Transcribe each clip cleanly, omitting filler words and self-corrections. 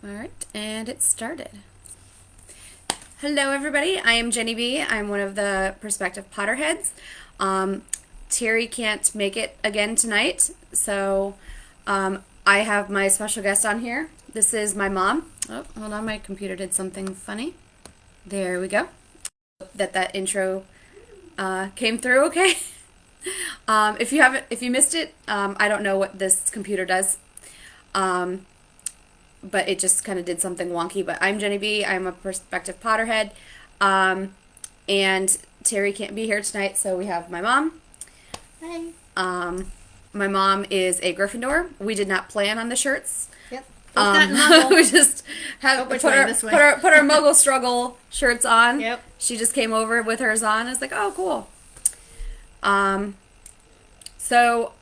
All right, and it started. Hello, everybody. I am Jenny B. I'm one of the prospective Potterheads. Terry can't make it again tonight, so I have my special guest on here. This is my mom. Oh, hold on, my computer did something funny. There we go. That intro came through okay. If you missed it, I don't know what this computer does. But it just kind of did something wonky. But I'm Jenny B. I'm a prospective Potterhead. And Terry can't be here tonight, so we have my mom. Hi. My mom is a Gryffindor. We did not plan on the shirts. Yep. We just have put our Muggle Struggle shirts on. Yep. She just came over with hers on. I was like, oh, cool. So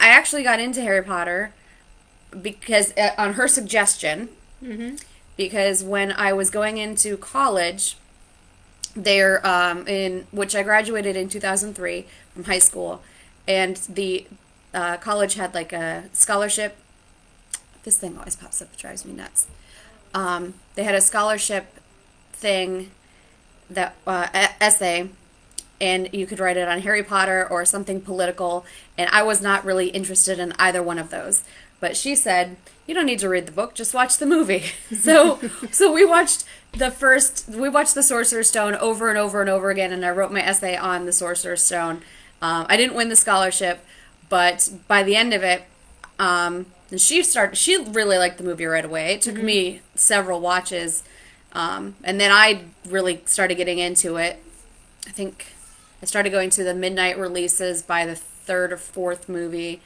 I actually got into Harry Potter because on her suggestion, because when I was going into college, there in which I graduated in 2003 from high school, and the college had like a scholarship. This thing always pops up; it drives me nuts. They had a scholarship thing that essay. And you could write it on Harry Potter or something political, and I was not really interested in either one of those. But she said, you don't need to read the book, just watch the movie. So we watched the Sorcerer's Stone over and over and over again, and I wrote my essay on the Sorcerer's Stone. I didn't win the scholarship, but by the end of it, she really liked the movie right away. It took me several watches, and then I really started getting into it. I think I started going to the midnight releases by the third or fourth movie,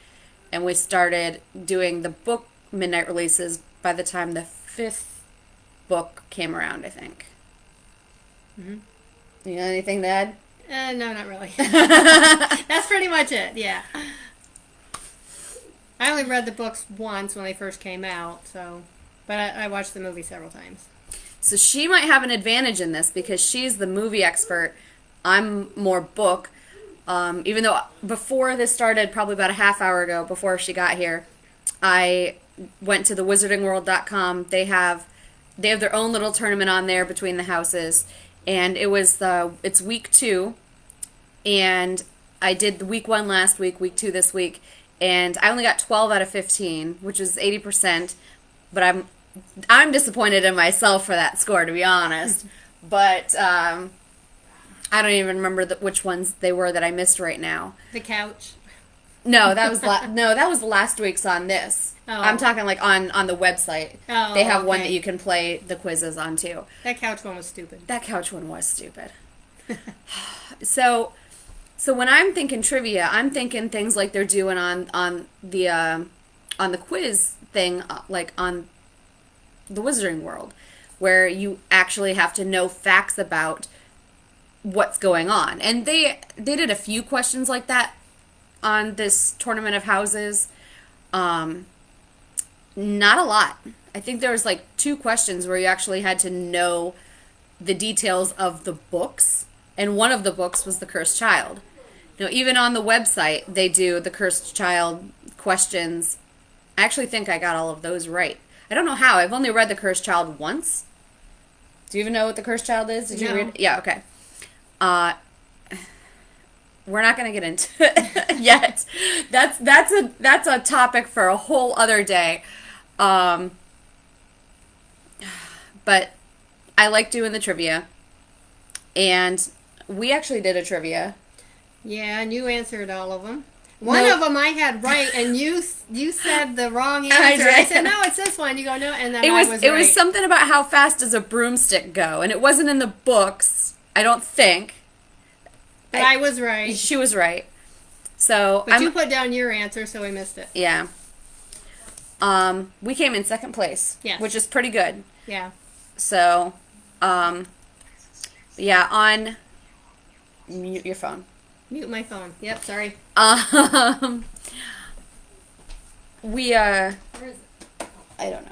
and we started doing the book midnight releases by the time the fifth book came around, I think. You got anything to add? No, not really. That's pretty much it, yeah. I only read the books once when they first came out, but I watched the movie several times. So she might have an advantage in this because she's the movie expert. I'm more book. Even though before this started, probably about a half hour ago, before she got here, I went to the wizardingworld.com. They have their own little tournament on there between the houses, and it's week 2, and I did the week 1 last week 2 this week, and I only got 12 out of 15, which is 80%, but I'm disappointed in myself for that score, to be honest. But I don't even remember which ones they were that I missed right now. The couch. No, that was last week's on this. Oh. I'm talking like on the website. Oh, they have one okay. that you can play the quizzes on too. That couch one was stupid. That couch one was stupid. So when I'm thinking trivia, I'm thinking things like they're doing on the quiz thing, like on the Wizarding World, where you actually have to know facts about what's going on. And they did a few questions like that on this tournament of houses. Not a lot. I think there was like 2 questions where you actually had to know the details of the books, and one of the books was The Cursed Child. Even on the website they do the Cursed Child questions. I actually think I got all of those right. I don't know how. I've only read The Cursed Child once. Do you even know what The Cursed Child is? Did you read it? Yeah, okay. We're not going to get into it yet. That's a topic for a whole other day. But I like doing the trivia, and we actually did a trivia. Yeah, and you answered all of them. One of them I had right, and you said the wrong answer. I said, no, it's this one. You go, no, and then I was right. It was something about how fast does a broomstick go, and it wasn't in the books, I don't think. But I was right. She was right. So but you put down your answer, so we missed it. Yeah. We came in second place. Yes. Which is pretty good. Yeah. So, yeah, on mute your phone. Mute my phone. Yep, sorry. We Where is it? I don't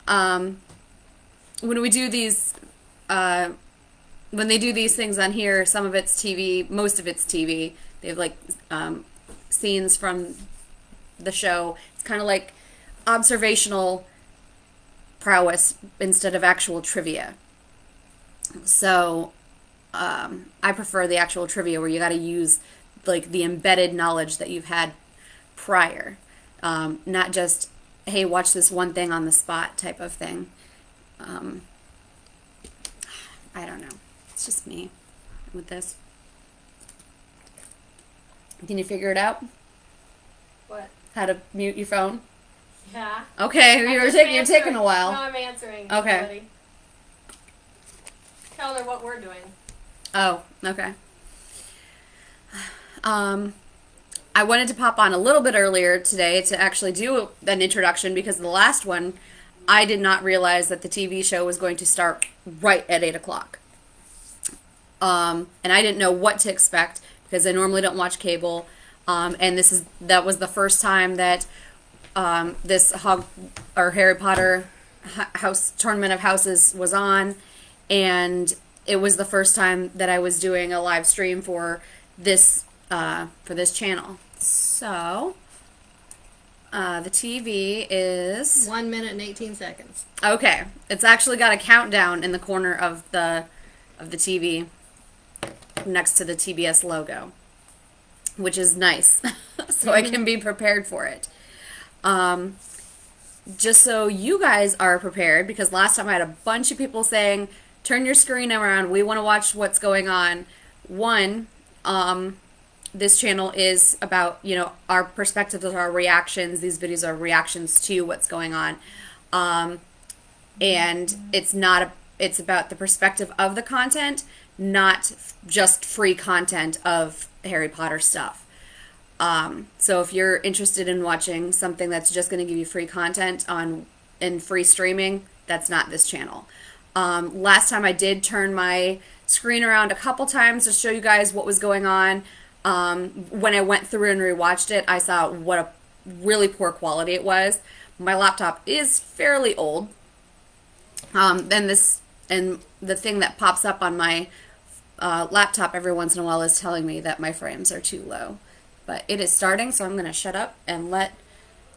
know. When we do these when they do these things on here, some of it's TV, most of it's TV. They have like scenes from the show. It's kind of like observational prowess instead of actual trivia. So I prefer the actual trivia where you got to use like the embedded knowledge that you've had prior, not just, hey, watch this one thing on the spot type of thing. I don't know. It's just me with this. Can you figure it out? What? How to mute your phone? Yeah. Okay, you're taking a while. No, I'm answering. Okay. Somebody. Tell her what we're doing. Oh, okay. I wanted to pop on a little bit earlier today to actually do an introduction because the last one, I did not realize that the TV show was going to start right at 8 o'clock. And I didn't know what to expect because I normally don't watch cable. And that was the first time that this Harry Potter House Tournament of Houses was on, and it was the first time that I was doing a live stream for this channel. So the TV is 1 minute and 18 seconds. Okay. It's actually got a countdown in the corner of the TV next to the TBS logo, which is nice. So I can be prepared for it. Just so you guys are prepared, because last time I had a bunch of people saying, turn your screen around, we want to watch what's going on. One, this channel is about, our perspectives, our reactions. These videos are reactions to what's going on. And it's about the perspective of the content, not just free content of Harry Potter stuff. So if you're interested in watching something that's just going to give you free content in free streaming, that's not this channel. Last time I did turn my screen around a couple times to show you guys what was going on. When I went through and rewatched it, I saw what a really poor quality it was. My laptop is fairly old. And the thing that pops up on my laptop every once in a while is telling me that my frames are too low. But it is starting, so I'm going to shut up and let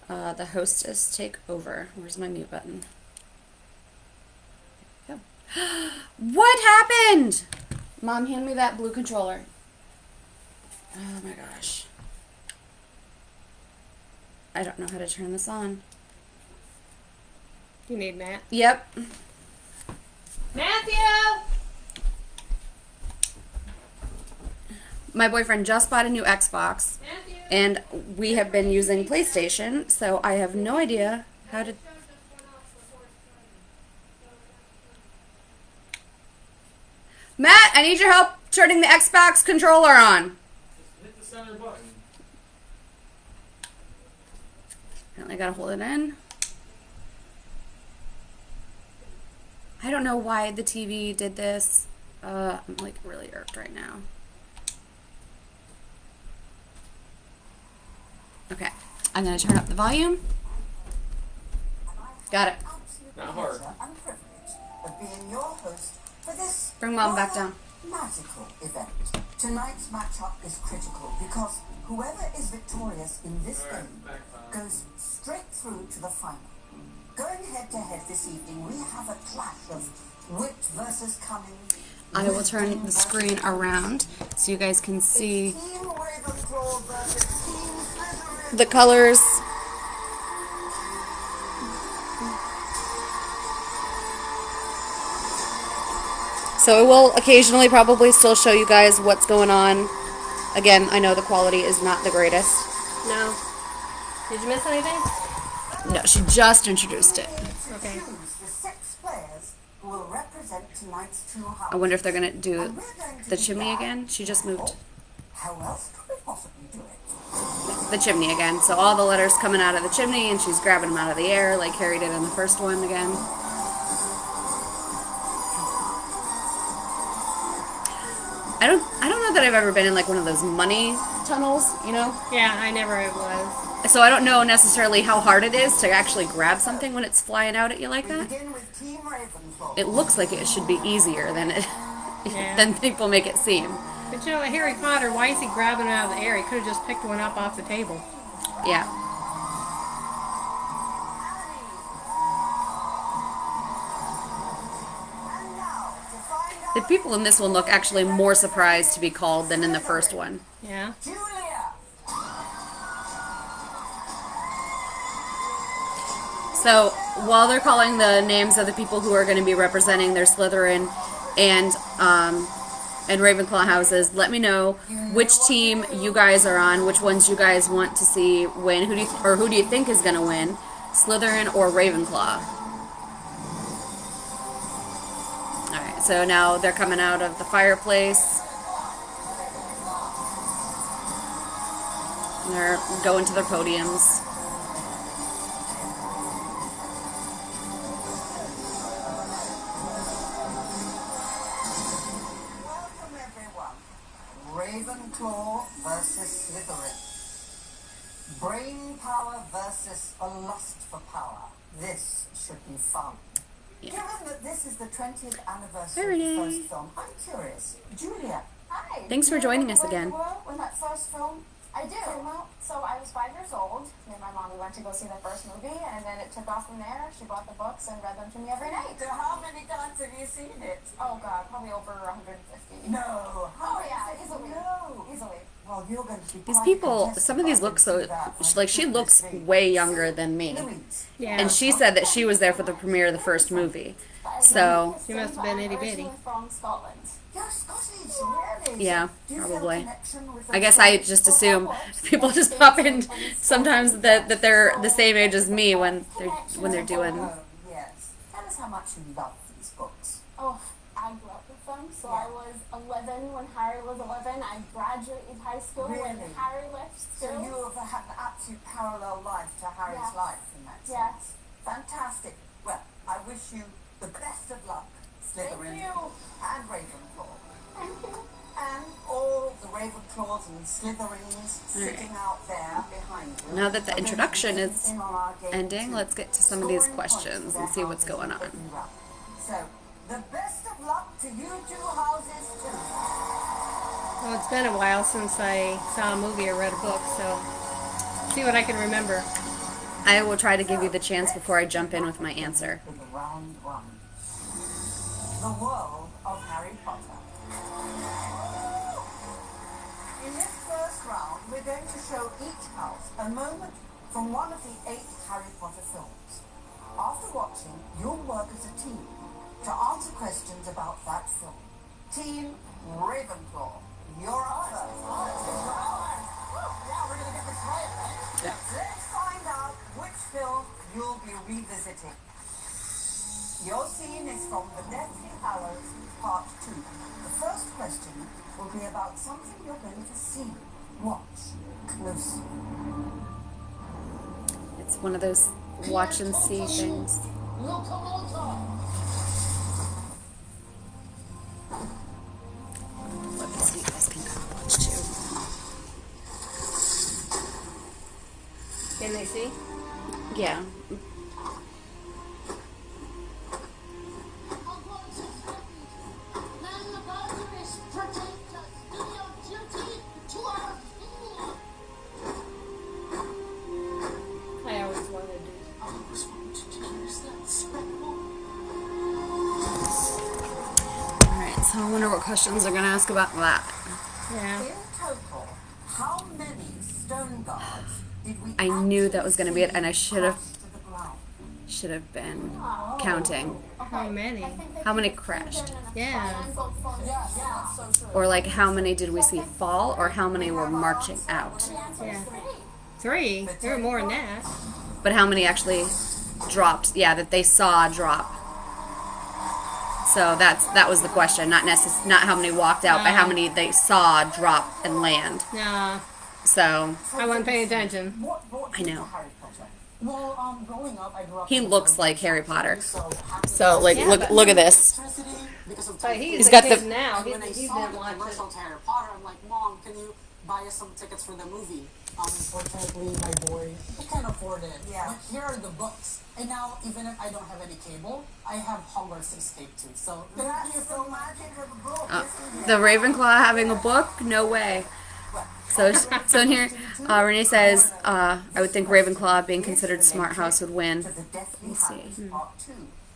the hostess take over. Where's my mute button? There we go. What happened? Mom, hand me that blue controller. Oh my gosh. I don't know how to turn this on. You need Matt. Yep. Matthew! My boyfriend just bought a new Xbox, Matthew! and we have been using PlayStation, so I have no idea how to... Matt, I need your help turning the Xbox controller on. Just hit the center button. I gotta hold it in. I don't know why the TV did this. I'm like really irked right now. Okay, I'm gonna turn up the volume. Got it. Not hard. Bring Mom back down. Magical event. Tonight's matchup is critical because whoever is victorious in this game goes straight through to the final. Going head to head this evening, we have a clash of wit versus cunning. I will turn the screen around so you guys can see Team Ravenclaw versus Team Slytherin. the colors. So it will occasionally probably still show you guys what's going on. Again, I know the quality is not the greatest. No. Did you miss anything? No, she just introduced it. Okay. Choose the 6 players who will represent tonight's 2 houses. I wonder if they're going to do And we're going to the do chimney that. again. She just moved How else could we possibly do it? the chimney again. So all the letters coming out of the chimney, and she's grabbing them out of the air like Harry did in the first one again. I don't know that I've ever been in like one of those money tunnels, you know? Yeah, I never was. So I don't know necessarily how hard it is to actually grab something when it's flying out at you like We that. begin with Team Ravenclaw. It looks like it should be easier than Yeah. than people make it seem. But you know, Harry Potter, why is he grabbing it out of the air? He could have just picked one up off the table. Yeah. The people in this one look actually more surprised to be called than in the first one. Yeah. Julia! So while they're calling the names of the people who are going to be representing their Slytherin and Ravenclaw houses, let me know which team you guys are on, which ones you guys want to see win. Who do you think is going to win, Slytherin or Ravenclaw? All right, so now they're coming out of the fireplace. And they're going to their podiums. Welcome, everyone. Ravenclaw versus Slytherin. Brain power versus a lust for power. This should be fun. Yeah. Given that this is the 20th Hi, anniversary of Renee. the first film, I'm curious. Julia, Hi. Thanks for joining us again. when that first film I do. came out? So I was 5 years old. Me and my mom, we went to go see the first movie, and then it took off from there. She bought the books and read them to me every night. So how many times have you seen it? Oh God, probably over 150. No. Oh yeah, easily. No. Easily. Well, you're going to be These quite people, contested some of these by look so, that. like she looks way younger than me. Louise. Yeah. And she said that she was there for the premiere of the first movie. So, She must have been itty bitty. Originally from Scotland. You're Scottish, really? Yeah, Do you feel a probably. connection with I guess I just assume people just pop in sometimes that they're the same age as me when they're doing. Oh, yes. Tell us how much you love these books. Oh, I grew up with them. So I was 11 when Harry was 11. I graduated high school when Really? Harry left So school. you have had an absolute parallel life to Harry's Yes. life in that sense. Yes. Fantastic. Well, I wish you the best of luck, Slytherin Thank you. and Ravenclaw. And all the Ravenclaws and Slytherins sitting out there behind you. Now that the are going to introduction be is in on our game ending, too, let's get to some of these scoring points questions for and their see what's houses going on. looking rough. So, the best of luck to you two houses too. Well, it's been a while since I saw a movie or read a book, so see what I can remember. I will try to give you the chance before I jump in with my answer. To the round one. The world of Harry Potter. In this first round, we're going to show each house a moment from one of the 8 Harry Potter films. After watching, you'll work as a team to answer questions about that film. Team Ravenclaw, you're up first. Yeah, we're gonna get this right, right? Yeah. Let's find out which film you'll be revisiting. Your scene is from The Deathly Hallows, Part 2. The first question will be about something you're going to see. Watch closely. It's one of those watch and see things. Let me see, you guys can kind of watch too. Can they see? Yeah. I always wanted to. Alright, so I wonder what questions they're going to ask about that. Yeah. In total, how many stone guards did we I knew that actually was gonna be it, and I see should have- crash to the ground? Should have been counting. How many? How many crashed? Yeah. Or like how many did we see fall, or how many were marching out? Yeah. 3. There were more than that. But how many actually dropped? Yeah, that they saw drop. So that was the question, not not how many walked out, but how many they saw drop and land. Nah. So I wasn't paying attention. What brought I you to know. Harry Potter? Well, growing up, I grew up he in looks the like Harry Potter. happy So like Yeah, look but- look at this. Electricity because of But He's he's got a the- kid now. And when I He saw didn't the watch commercial it. to Harry Potter, I'm like, Mom, can you buy us some tickets for the movie? Unfortunately, my boy, I can't afford it. Yeah. But here are the books. And now, even if I don't have any cable, I have Hogwarts Escape too. So thank you That's so the much. magic of a book, Uh, isn't it? the Ravenclaw having a book? No way. So in here, Renee says, I would think Ravenclaw, being considered smart house, would win. To the Deathly Let's see. Hallows Part 2.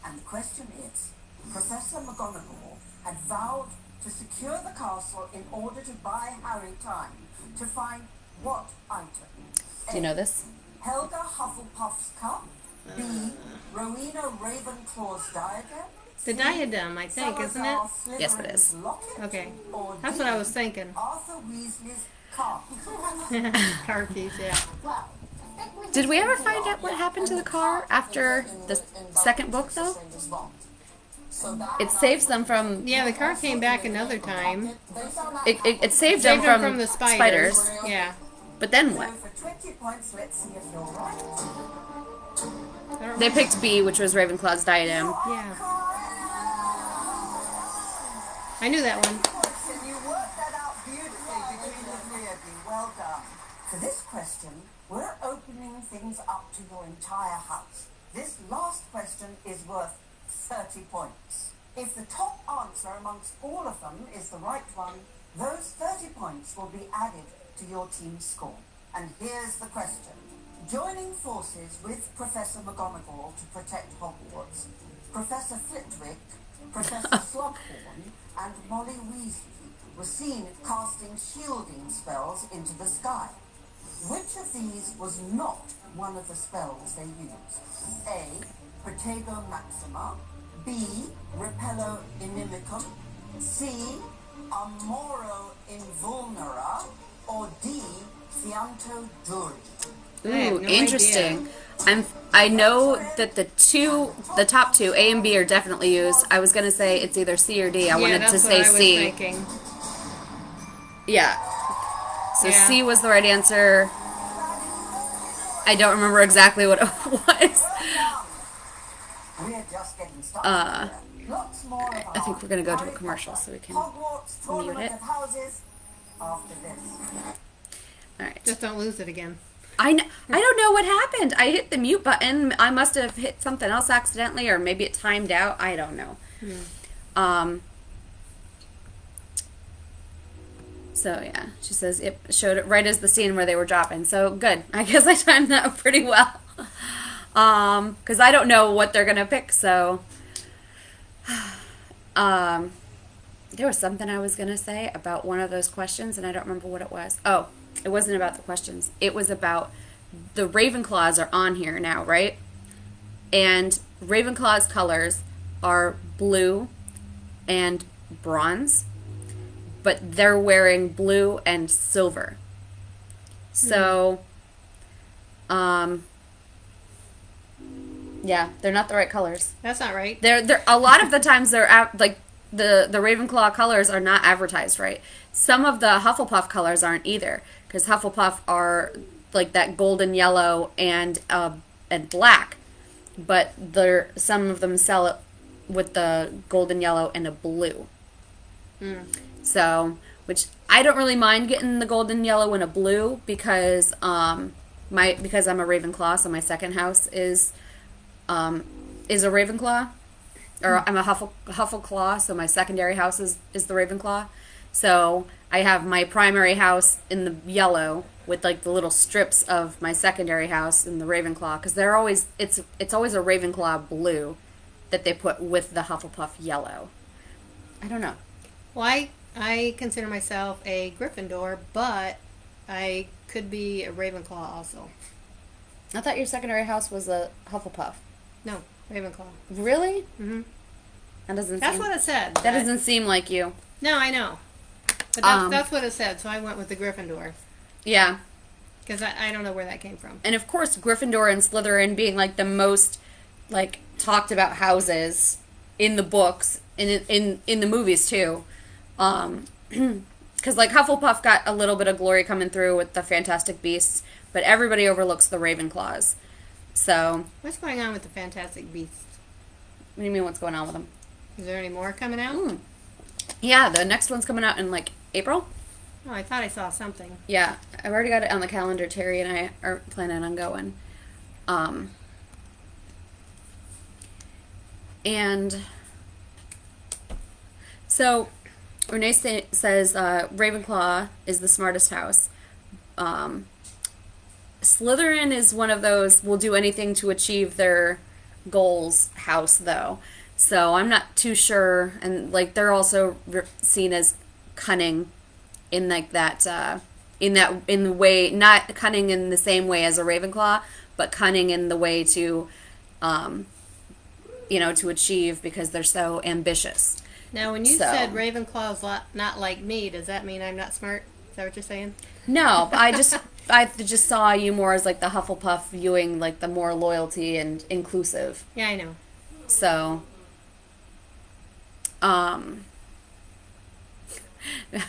And the question is, Professor McGonagall had vowed to secure the castle in order to buy Harry time to find what item? Do you know this? Helga Hufflepuff's cup. B. Rowena Ravenclaw's diadem. The diadem, I think, isn't it? Yes, it is. Okay. That's what I was thinking. Arthur Weasley's car. Car keys, yeah. Well, Did we ever find out what happened to the car after the second book, though? It saves them from... Yeah, the car came back another time. It saved Saved them them from the spiders. Yeah. But then what? For 20 points, let's see if you're right. They picked B, which was Ravenclaw's diadem. Yeah. I knew that one. And you worked that out beautifully between the three of you. Well done. For this question, we're opening things up to your entire house. This last question is worth 30 points. If the top answer amongst all of them is the right one, those 30 points will be added to your team's score. And here's the question. Joining forces with Professor McGonagall to protect Hogwarts, Professor Flitwick, Professor Slughorn, and Molly Weasley were seen casting shielding spells into the sky. Which of these was not one of the spells they used? A. Protego Maxima. B. Repello Inimicum. C. Amoro Invulnera. Or D. Fianto Duri. I have Ooh, no interesting. I know that the top two, A and B, are definitely used. I was gonna say it's either C or D. I wanted that's to what say I was C. thinking. Yeah. So Yeah. C was the right answer. I don't remember exactly what it was. We're just getting started. Lots more of I think we're gonna go to a Harry commercial Potter so we can Hogwarts mute Tournament it. of Houses after this. All right. Just don't lose it again. I don't know what happened. I hit the mute button. I must have hit something else accidentally, or maybe it timed out. I don't know. So yeah, she says it showed it right as the scene where they were dropping. So good. I guess I timed that pretty well. Because I don't know what they're gonna pick. So, there was something I was gonna say about one of those questions, and I don't remember what it was. Oh, it wasn't about the questions. It was about the Ravenclaws are on here now, right? And Ravenclaw's colors are blue and bronze, but they're wearing blue and silver. So, yeah, they're not the right colors. That's not right. They're a lot of the times like the Ravenclaw colors are not advertised right. Some of the Hufflepuff colors aren't either, because Hufflepuff are like that golden yellow and black, but some of them sell it with the golden yellow and a blue. So, which I don't really mind getting the golden yellow and a blue because because I'm a Ravenclaw, so my second house is a Ravenclaw, or I'm a Huffleclaw, so my secondary house is the Ravenclaw. So I have my primary house in the yellow with like the little strips of my secondary house in the Ravenclaw, because they're always it's always a Ravenclaw blue that they put with the Hufflepuff yellow. I don't know. Well, I consider myself a Gryffindor, but I could be a Ravenclaw also. I thought your secondary house was a Hufflepuff. No, Ravenclaw. Really? Mm-hmm. That doesn't. That's what it said. That doesn't seem like you. No, I know. But that's what it said, so I went with the Gryffindor. Yeah. Because I don't know where that came from. And of course, Gryffindor and Slytherin being like the most like talked about houses in the books and in the movies too. Because like Hufflepuff got a little bit of glory coming through with the Fantastic Beasts, but everybody overlooks the Ravenclaws. So. What's going on with the Fantastic Beasts? What do you mean? What's going on with them? Is there any more coming out? Yeah, the next one's coming out in like April. Oh, I thought I saw something. Yeah, I've already got it on the calendar. Terry and I are planning on going. And so Renee says Ravenclaw is the smartest house. Slytherin is one of those will do anything to achieve their goals house, though. So I'm not too sure, and like they're also seen as cunning in like that in the way, not cunning in the same way as a Ravenclaw, but cunning in the way to to achieve, because they're so ambitious. Now, when you said Ravenclaw's not like me, does that mean I'm not smart? Is that what you're saying? No, I just saw you more as like the Hufflepuff, viewing like the more loyalty and inclusive. Yeah, I know. So,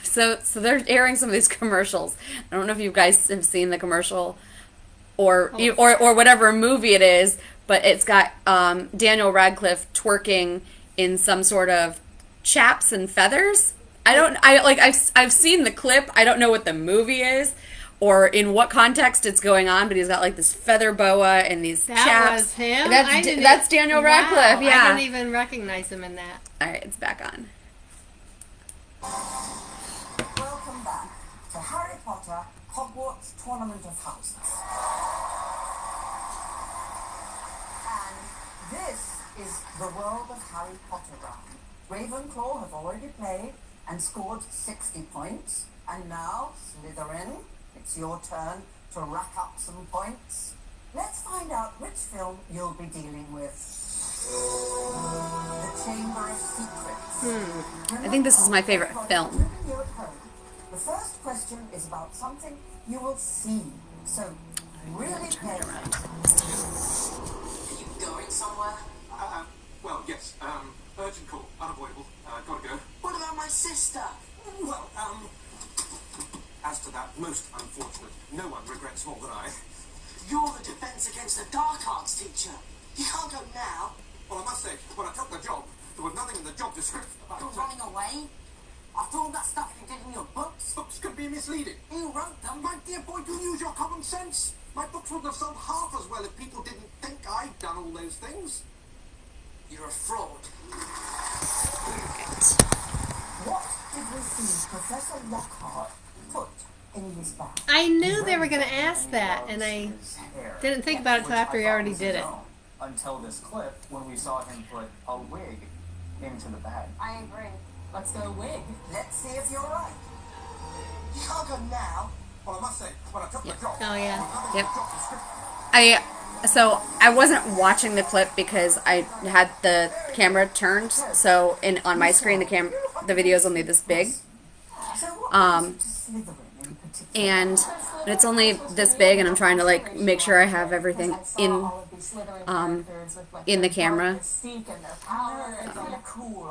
so they're airing some of these commercials. I don't know if you guys have seen the commercial, or whatever movie it is, but it's got Daniel Radcliffe twerking in some sort of chaps and feathers. I've seen the clip. I don't know what the movie is or in what context it's going on, but he's got like this feather boa and these chaps. That was him? That's Daniel Radcliffe, yeah. I didn't even recognize him in that. Alright, it's back on. Welcome back to Harry Potter Hogwarts Tournament of Houses. And this is the world of Harry Potter round. Ravenclaw have already played and scored 60 points. And now, Slytherin, it's your turn to rack up some points. Let's find out which film you'll be dealing with. The Chamber of Secrets. I think this is my favorite film. The first question is about something you will see. So, really pay attention. Are you going somewhere? Well, yes. Urgent call. Unavoidable. Gotta go. What about my sister? Well, as to that, most unfortunate. No one regrets more than I. You're the defense against the dark arts teacher. You can't go now. Well, I must say, when I took the job, there was nothing in the job description about... You're running away? After all that stuff you did in your books? Books could be misleading. You wrote them. My dear boy, do use your common sense. My books wouldn't have sold half as well if people didn't think I'd done all those things. You're a fraud. What did we see Professor Lockhart put in his bag? I knew they were going to ask that, and I didn't think about it until after he already did it. Until this clip, when we saw him put a wig into the bag. I agree. Let's go wig. Let's see if you're right. You can't go now. Well, I must say, when I took the job... Oh, yeah. Yep. I wasn't watching the clip because I had the camera turned, so on my screen the video is only this big. And it's only this big, and I'm trying to like make sure I have everything in the camera.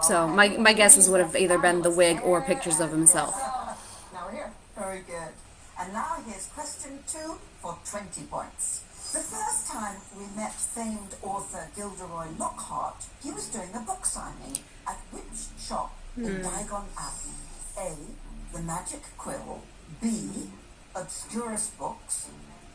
So my guesses would have either been the wig or pictures of himself. Now we're here. Very good. And now here's question 2 for 20 points. The first time we met famed author Gilderoy Lockhart, he was doing a book signing at which shop in Diagon Alley? A. The Magic Quill. B. Obscurus Books.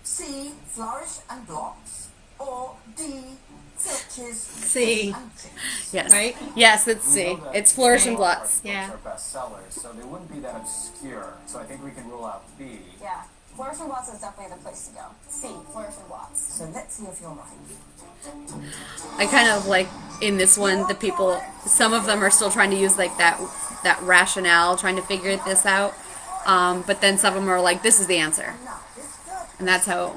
C. Flourish and Blots. Or D. Filch's C. and Tricks. Yes. Right? Yes, it's C. It's Flourish and Blots. Yeah. Books are bestsellers, so they wouldn't be that obscure. So I think we can rule out B. Yeah. Flourish and Blots is definitely the place to go. C. Flourish and Blots. So let's see if you're right. I kind of like in this one the people, some of them are still trying to use like that rationale, trying to figure this out. But then some of them are like, this is the answer. And that's how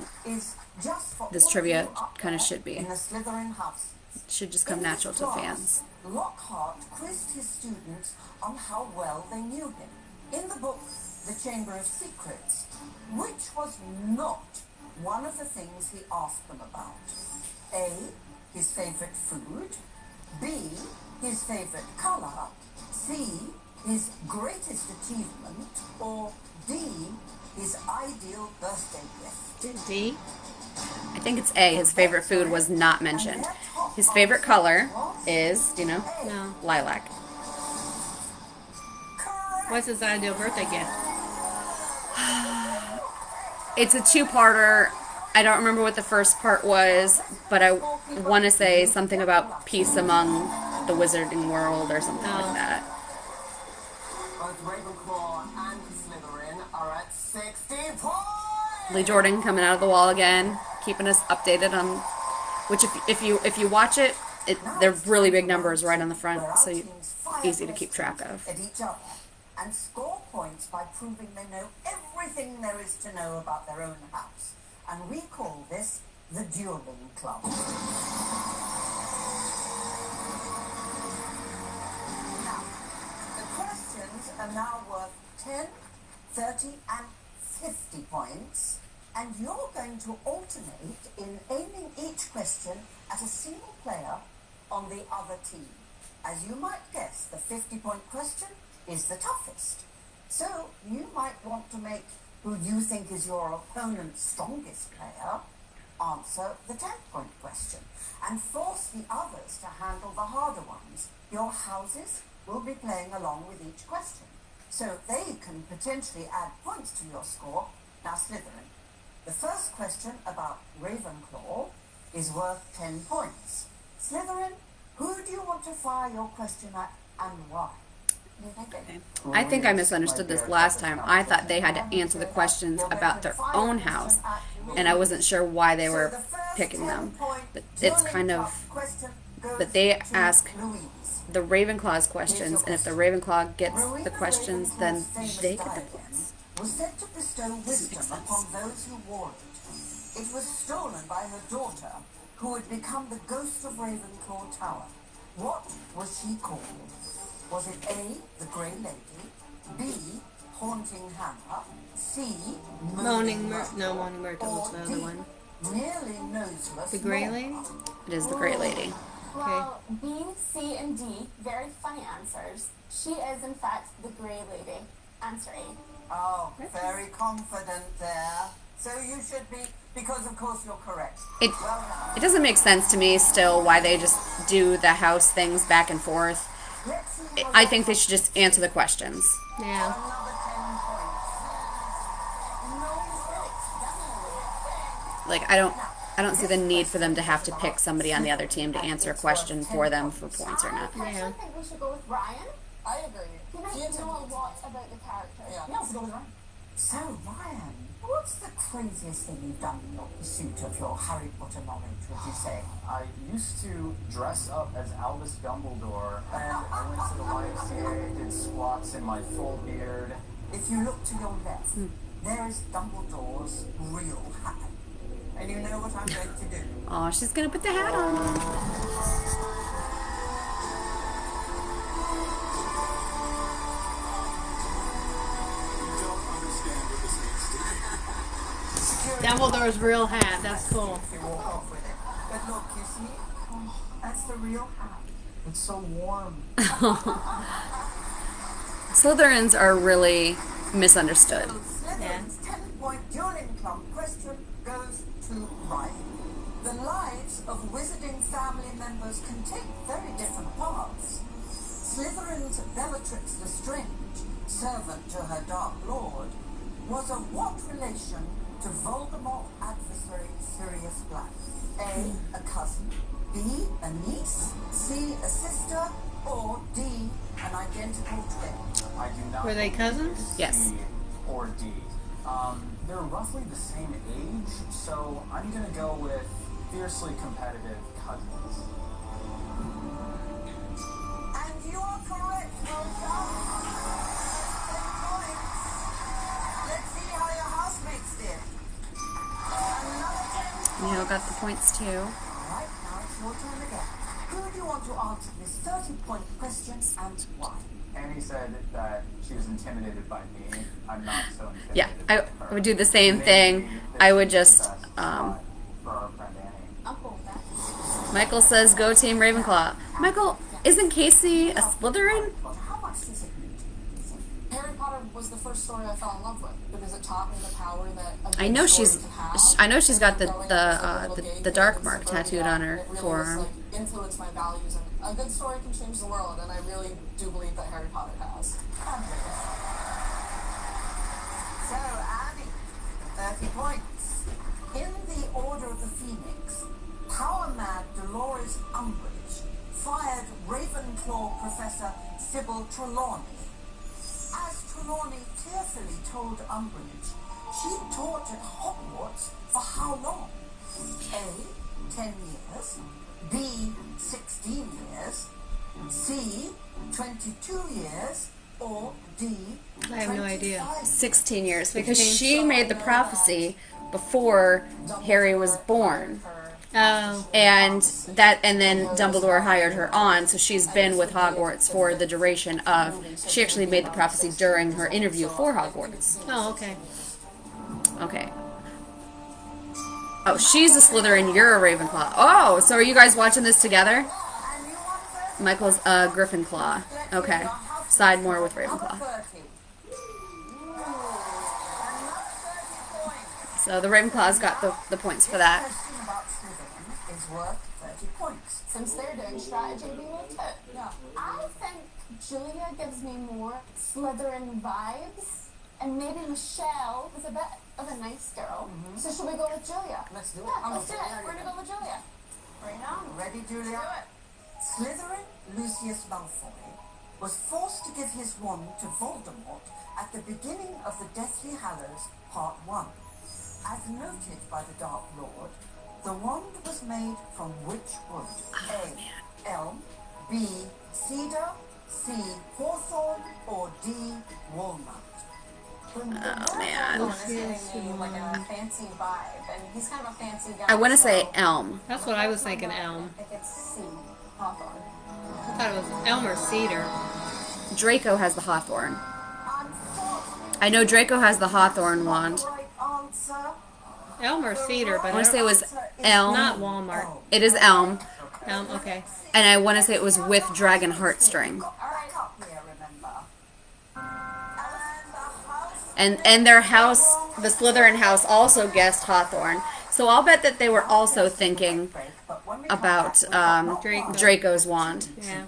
this trivia kind of should be. In the Slytherin house. It should just come natural to fans. Lockhart quizzed his students on how well they knew him. In the book, The Chamber of Secrets, which was not one of the things he asked them about? A. His favorite food. B. His favorite color. C. His greatest achievement. Or D. His ideal birthday gift. D? I think it's A. His favorite food was not mentioned. His favorite color is, do you know? No. Lilac. What's his ideal birthday gift? It's a two-parter. I don't remember what the first part was, but I want to say something about peace among the wizarding world or something like that. Both Ravenclaw and Slytherin are at 60 points! Lee Jordan coming out of the wall again, keeping us updated on which if you watch it they're really big numbers right on the front, so easy to keep track of. At each other and score points by proving they know everything there is to know about their own house. And we call this the Dueling Club. Now, the questions are now worth 10, 30, and 50 points, and you're going to alternate in aiming each question at a single player on the other team. As you might guess, the 50-point question is the toughest. So you might want to make who you think is your opponent's strongest player answer the 10-point question and force the others to handle the harder ones. Your houses will be playing along with each question, so they can potentially add points to your score. Now, Slytherin, the first question about Ravenclaw is worth 10 points. Slytherin, who do you want to fire your question at and why? Okay. I think I misunderstood this last time. I thought they had to answer the questions about their own house, and I wasn't sure why they were picking them. But it's kind of... But they ask the Ravenclaws questions, and if the Ravenclaw gets the questions, then they get the points. Was said to bestow wisdom upon those who wore it. It was stolen by her daughter, who had become the ghost of Ravenclaw Tower. What was she called? Was it A, the Grey Lady, B, Haunting Hammer, C, Moaning Myrtle was the other one. Nearly Noseless The Grey Lady? It is the Grey Lady. Well, B, C, and D, very funny answers. She is, in fact, the Grey Lady. Answer A. Oh, very confident there. So you should be, because of course you're correct. It doesn't make sense to me still why they just do the house things back and forth. I think they should just answer the questions. Yeah. Like, I don't see the need for them to have to pick somebody on the other team to answer a question for them for points or not. I actually think we should go with Ryan. I agree. He might know a lot about the character. Yeah, let's go with Ryan. So, Ryan, what's the craziest thing you've done in your pursuit of your Harry Potter knowledge, would you say? I used to dress up as Albus Dumbledore, and I went to the YMCA, did squats in my full beard. If you look to your left, there is Dumbledore's real hat. And you know what I'm going to do? Oh, she's gonna put the hat on. Dumbledore's real hat. That's cool. You walk off with it. But look, you see? That's the real hat. It's so warm. Slytherins are really misunderstood. Slytherin's 10-point dueling club question goes to Ryan. The lives of wizarding family members can take very different paths. Slytherin's Bellatrix Lestrange, servant to her Dark Lord, was of what relation to Voldemort adversary Sirius Black? A, a cousin, B, a niece, C, a sister, or D, an identical twin? I do not. Were they cousins? Yes. C or D. They're roughly the same age, so I'm gonna go with fiercely competitive cousins. And you are correct, Rosa. 10 points. Let's see how your housemates did. Another 10 points. Neil got the points too. All right, now it's your turn again. Who do you want to answer this 30-point question and why? Annie said that she was intimidated by me. I'm not so intimidated. Yeah, I by her. would do the same thing. I would just, For our friend Annie. I'll go with that. Michael says go Team Ravenclaw. Michael, isn't Casey a Slytherin? How much does it mean to you, think? Harry Potter was the first story I fell in love with because it taught me the power that a I good know story she's. can have. I know she's got And growing up as a little the gay dark kid mark in suburbia, tattooed on her it really forearm. was, like, influenced my values, and a good story can change the world, and I really do believe that Harry Potter has. So, Annie, 30 points. In the Order of the Phoenix, power-mad Dolores Umbridge fired Ravenclaw Professor Sybil Trelawney. As Trelawney tearfully told Umbridge, she taught at Hogwarts for how long? A, 10 years, B, 16 years, C, 22 years, or D, I have no idea. 25 16 years, because 16. she made the prophecy before Harry was born. Oh, And then Dumbledore hired her on, so she's been with Hogwarts for the duration of. She actually made the prophecy during her interview for Hogwarts. oh, okay. Okay. Oh, she's a Slytherin. You're a Ravenclaw. Oh, so are you guys watching this together? Michael's a Gryffindor. Okay. Side more with Ravenclaw. So the Ravenclaws got the points for that. question about Slytherin is worth 30 points. Since they're doing strategy, we will too. Yeah. I think Julia gives me more Slytherin vibes, and maybe Michelle is a bit of a nice girl. So should we go with Julia? Let's do it. Yeah, I'm let's do okay. it. We're gonna go with Julia. Right now. Ready, Julia? Do it. Slytherin Lucius Malfoy was forced to give his wand to Voldemort at the beginning of the Deathly Hallows Part 1. As noted by the Dark Lord, the wand was made from which wood? A, elm, B, cedar, C, hawthorn, or D, walnut? Oh, man. It's giving me like a fancy vibe, and he's kind of a fancy guy. I want to say so elm. That's what I was thinking, elm. I think it's C, Hawthorne. I thought it was elm or cedar. Draco has the Hawthorn. I know Draco has the Hawthorn wand. Right answer. Elm or cedar, but I want to say it was elm. not Walmart. It is elm. Elm, okay. And I want to say it was with dragon heartstring. Back up here, remember. And their house, the Slytherin house, also guessed Hawthorn. So I'll bet that they were also thinking about Draco. Draco's wand. Yeah.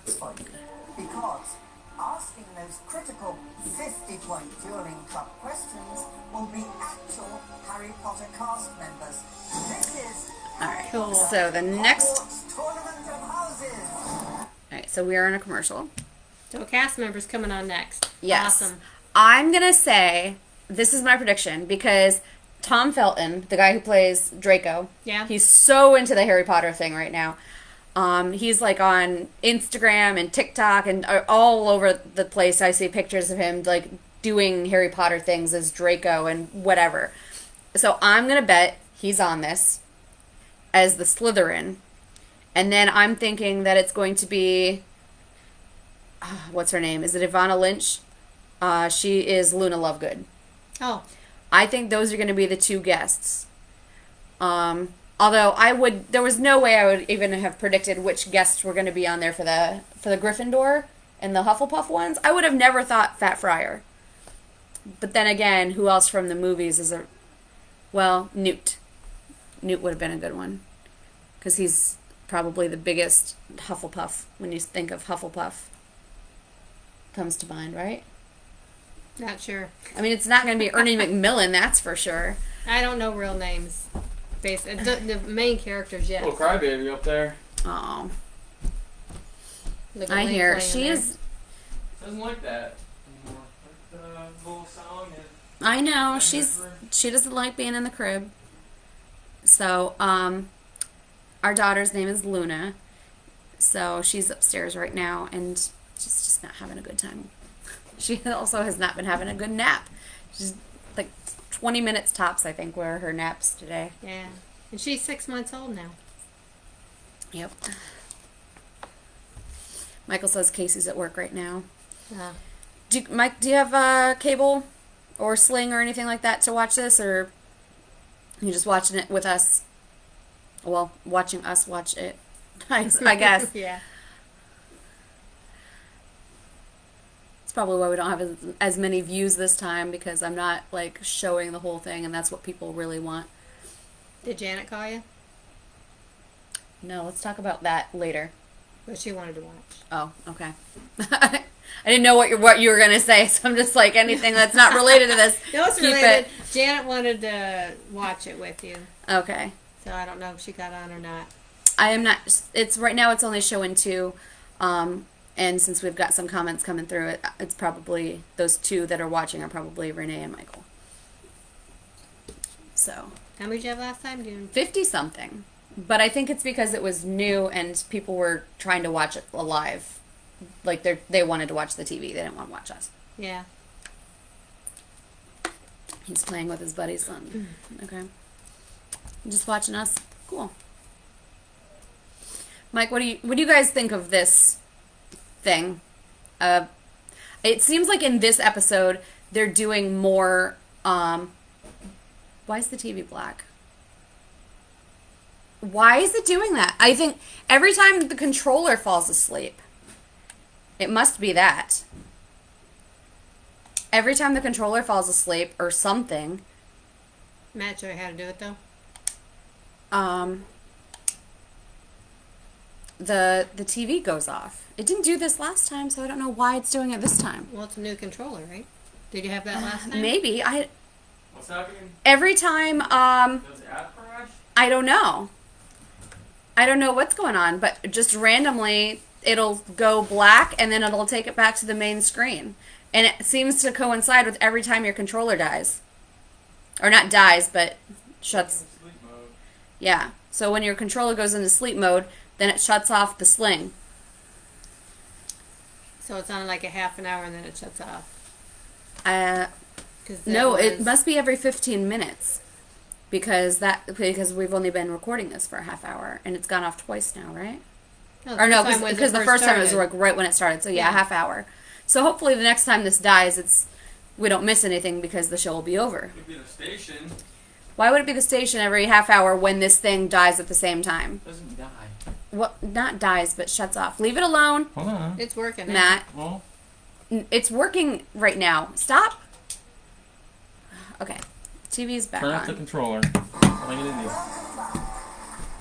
Because asking those critical 50-point dueling club questions will be actual Harry Potter cast members. This is All right. Cool. So the next. Hogwarts Tournament of Houses. All right. So we are in a commercial. So a cast member's coming on next. Yes. Awesome. I'm gonna say this is my prediction because Tom Felton, the guy who plays Draco, Yeah. he's so into the Harry Potter thing right now. He's like on Instagram and TikTok and all over the place. I see pictures of him like doing Harry Potter things as Draco and whatever. So I'm gonna bet he's on this as the Slytherin, and then I'm thinking that it's going to be what's her name? Is it Ivana Lynch? She is Luna Lovegood. Oh, I think those are going to be the two guests. Although there was no way I would even have predicted which guests were going to be on there for the Gryffindor and the Hufflepuff ones. I would have never thought Fat Friar. But then again, who else from the movies is Newt. Newt would have been a good one. Because he's probably the biggest Hufflepuff when you think of Hufflepuff. Comes to mind, right? not sure. I mean, it's not going to be Ernie Macmillan, that's for sure. I don't know real names. The main characters, yes. Little crybaby up there. Oh, Look at I Link hear playing she there. is. Doesn't like that anymore. Like the little song is. I know she doesn't like being in the crib. So, our daughter's name is Luna. So she's upstairs right now, and she's just not having a good time. She also has not been having a good nap. She's like 20 minutes tops, I think, were her naps today. Yeah. And she's 6 months old now. Yep. Michael says Casey's at work right now. Mike, do you have cable or Sling or anything like that to watch this, or you just watching it with us? Well, watching us watch it, I guess. Yeah. It's probably why we don't have as many views this time, because I'm not like showing the whole thing, and that's what people really want. Did Janet call you? No, let's talk about that later. But she wanted to watch. Oh, okay. I didn't know what you were gonna say, so I'm just like, anything that's not related to this. No, it's keep related. it. Janet wanted to watch it with you. Okay. So I don't know if she got on or not. I am not. It's right now. It's only showing 2, and since we've got some comments coming through, it's probably those 2 that are watching are probably Renee and Michael. So How many did you have last time? 50 something. But I think it's because it was new and people were trying to watch it live. Like they wanted to watch the TV. They didn't want to watch us. Yeah. He's playing with his buddy's son. Okay. Just watching us. Cool. Mike, what do you guys think of this thing? It seems like in this episode they're doing more. Why is the TV black? Why is it doing that? I think every time the controller falls asleep, it must be that. Every time the controller falls asleep or something. Matt, show you how to do it though. The TV goes off. It didn't do this last time, so I don't know why it's doing it this time. Well, it's a new controller, right? Did you have that last time? Maybe. What's happening? Every time, Does the app crash? I don't know. I don't know what's going on, but just randomly it'll go black and then it'll take it back to the main screen. And it seems to coincide with every time your controller dies. Or not dies, but shuts. Sleep mode. Yeah. So when your controller goes into sleep mode, then it shuts off the sling. So it's on like a half an hour and then it shuts off. No, it must be every 15 minutes. Because we've only been recording this for a half hour and it's gone off twice now, right? Or no, because the first time it was like right when it started. So yeah, a half hour. So hopefully the next time this dies, we don't miss anything because the show will be over. It could be the station. Why would it be the station every half hour when this thing dies at the same time? It doesn't die. Well, not dies, but shuts off. Leave it alone. Hold on. It's working now. Matt. Well, It's working right now. Stop. Okay. TV's back turn off on. the controller. Putting it in there. Welcome back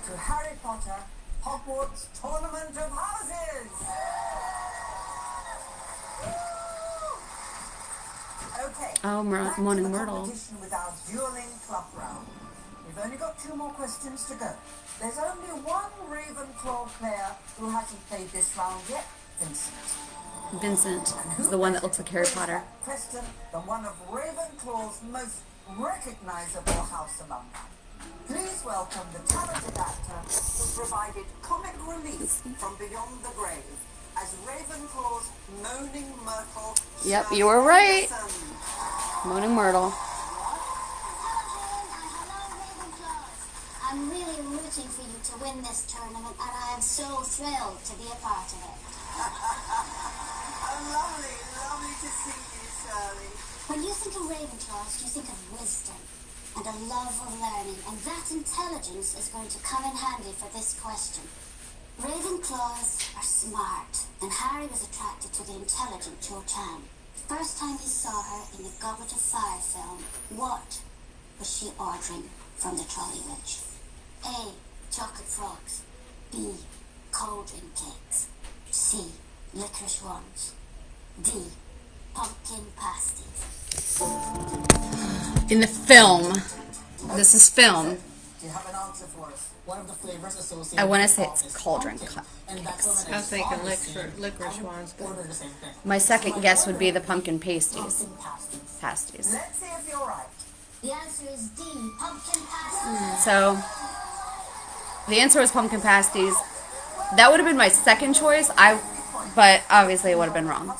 to Harry Potter Hogwarts Tournament of Houses. Okay. Oh, back to Morning the Myrtle. competition with our dueling club round. We've only got 2 more questions to go. There's only one Ravenclaw player who hasn't played this round yet, Vincent. Vincent is the one that looks like Harry Potter. Question than one of Ravenclaw's most recognizable house alumni. Please welcome the talented actor who provided comic relief from beyond the grave as Ravenclaw's Moaning Myrtle. Yep, you were right. Sanderson. Morning Myrtle. I'm really rooting for you to win this tournament, and I am so thrilled to be a part of it. Lovely, lovely to see you, Shirley. When you think of Ravenclaws, you think of wisdom and a love of learning, and that intelligence is going to come in handy for this question. Ravenclaws are smart, and Harry was attracted to the intelligent Cho Chang. The first time he saw her in the Goblet of Fire film, what was she ordering from the trolley witch? A. Chocolate frogs. B. Cauldron cakes. C. Licorice wands. D. Pumpkin pasties. In the film. This is film. Do you have an answer for us? One of the flavors associated I want to with say pumpkin it's is cauldron pumpkin, cakes. and that's what I was thinking obviously licorice wands, but order the same thing. My second guess would be the pumpkin pasties. Pumpkin pasties. Pasties. Let's see if you're right. The answer is D. Pumpkin pasties. So, the answer was pumpkin pasties. That would have been my second choice. But obviously it would have been wrong.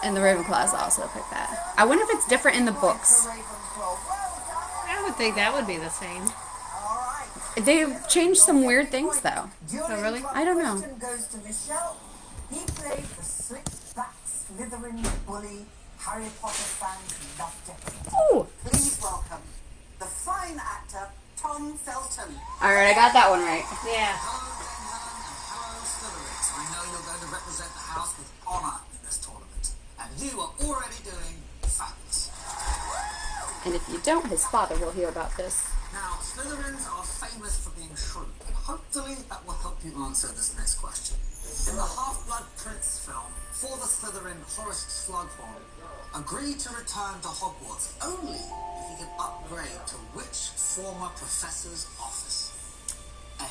And the Ravenclaws also picked that. I wonder if it's different in the books. I would think that would be the same. They've changed some weird things though. Oh, really? I don't know. Question goes to Michelle. He played the slick-back Slytherin bully Harry Potter fans loved it. Ooh. Please welcome the fine actor Tom Felton. Alright, I got that one right. Yeah. Hello, Slytherins. I know you're going to represent the house with honour in this tournament, and you are already doing fabulous. And if you don't, his father will hear about this. Now, Slytherins are famous for being shrewd, and hopefully that will help you answer this next question. In the Half-Blood Prince film, for the Slytherin Horace Slughorn agreed to return to Hogwarts only if he could upgrade to which former professor's office? A.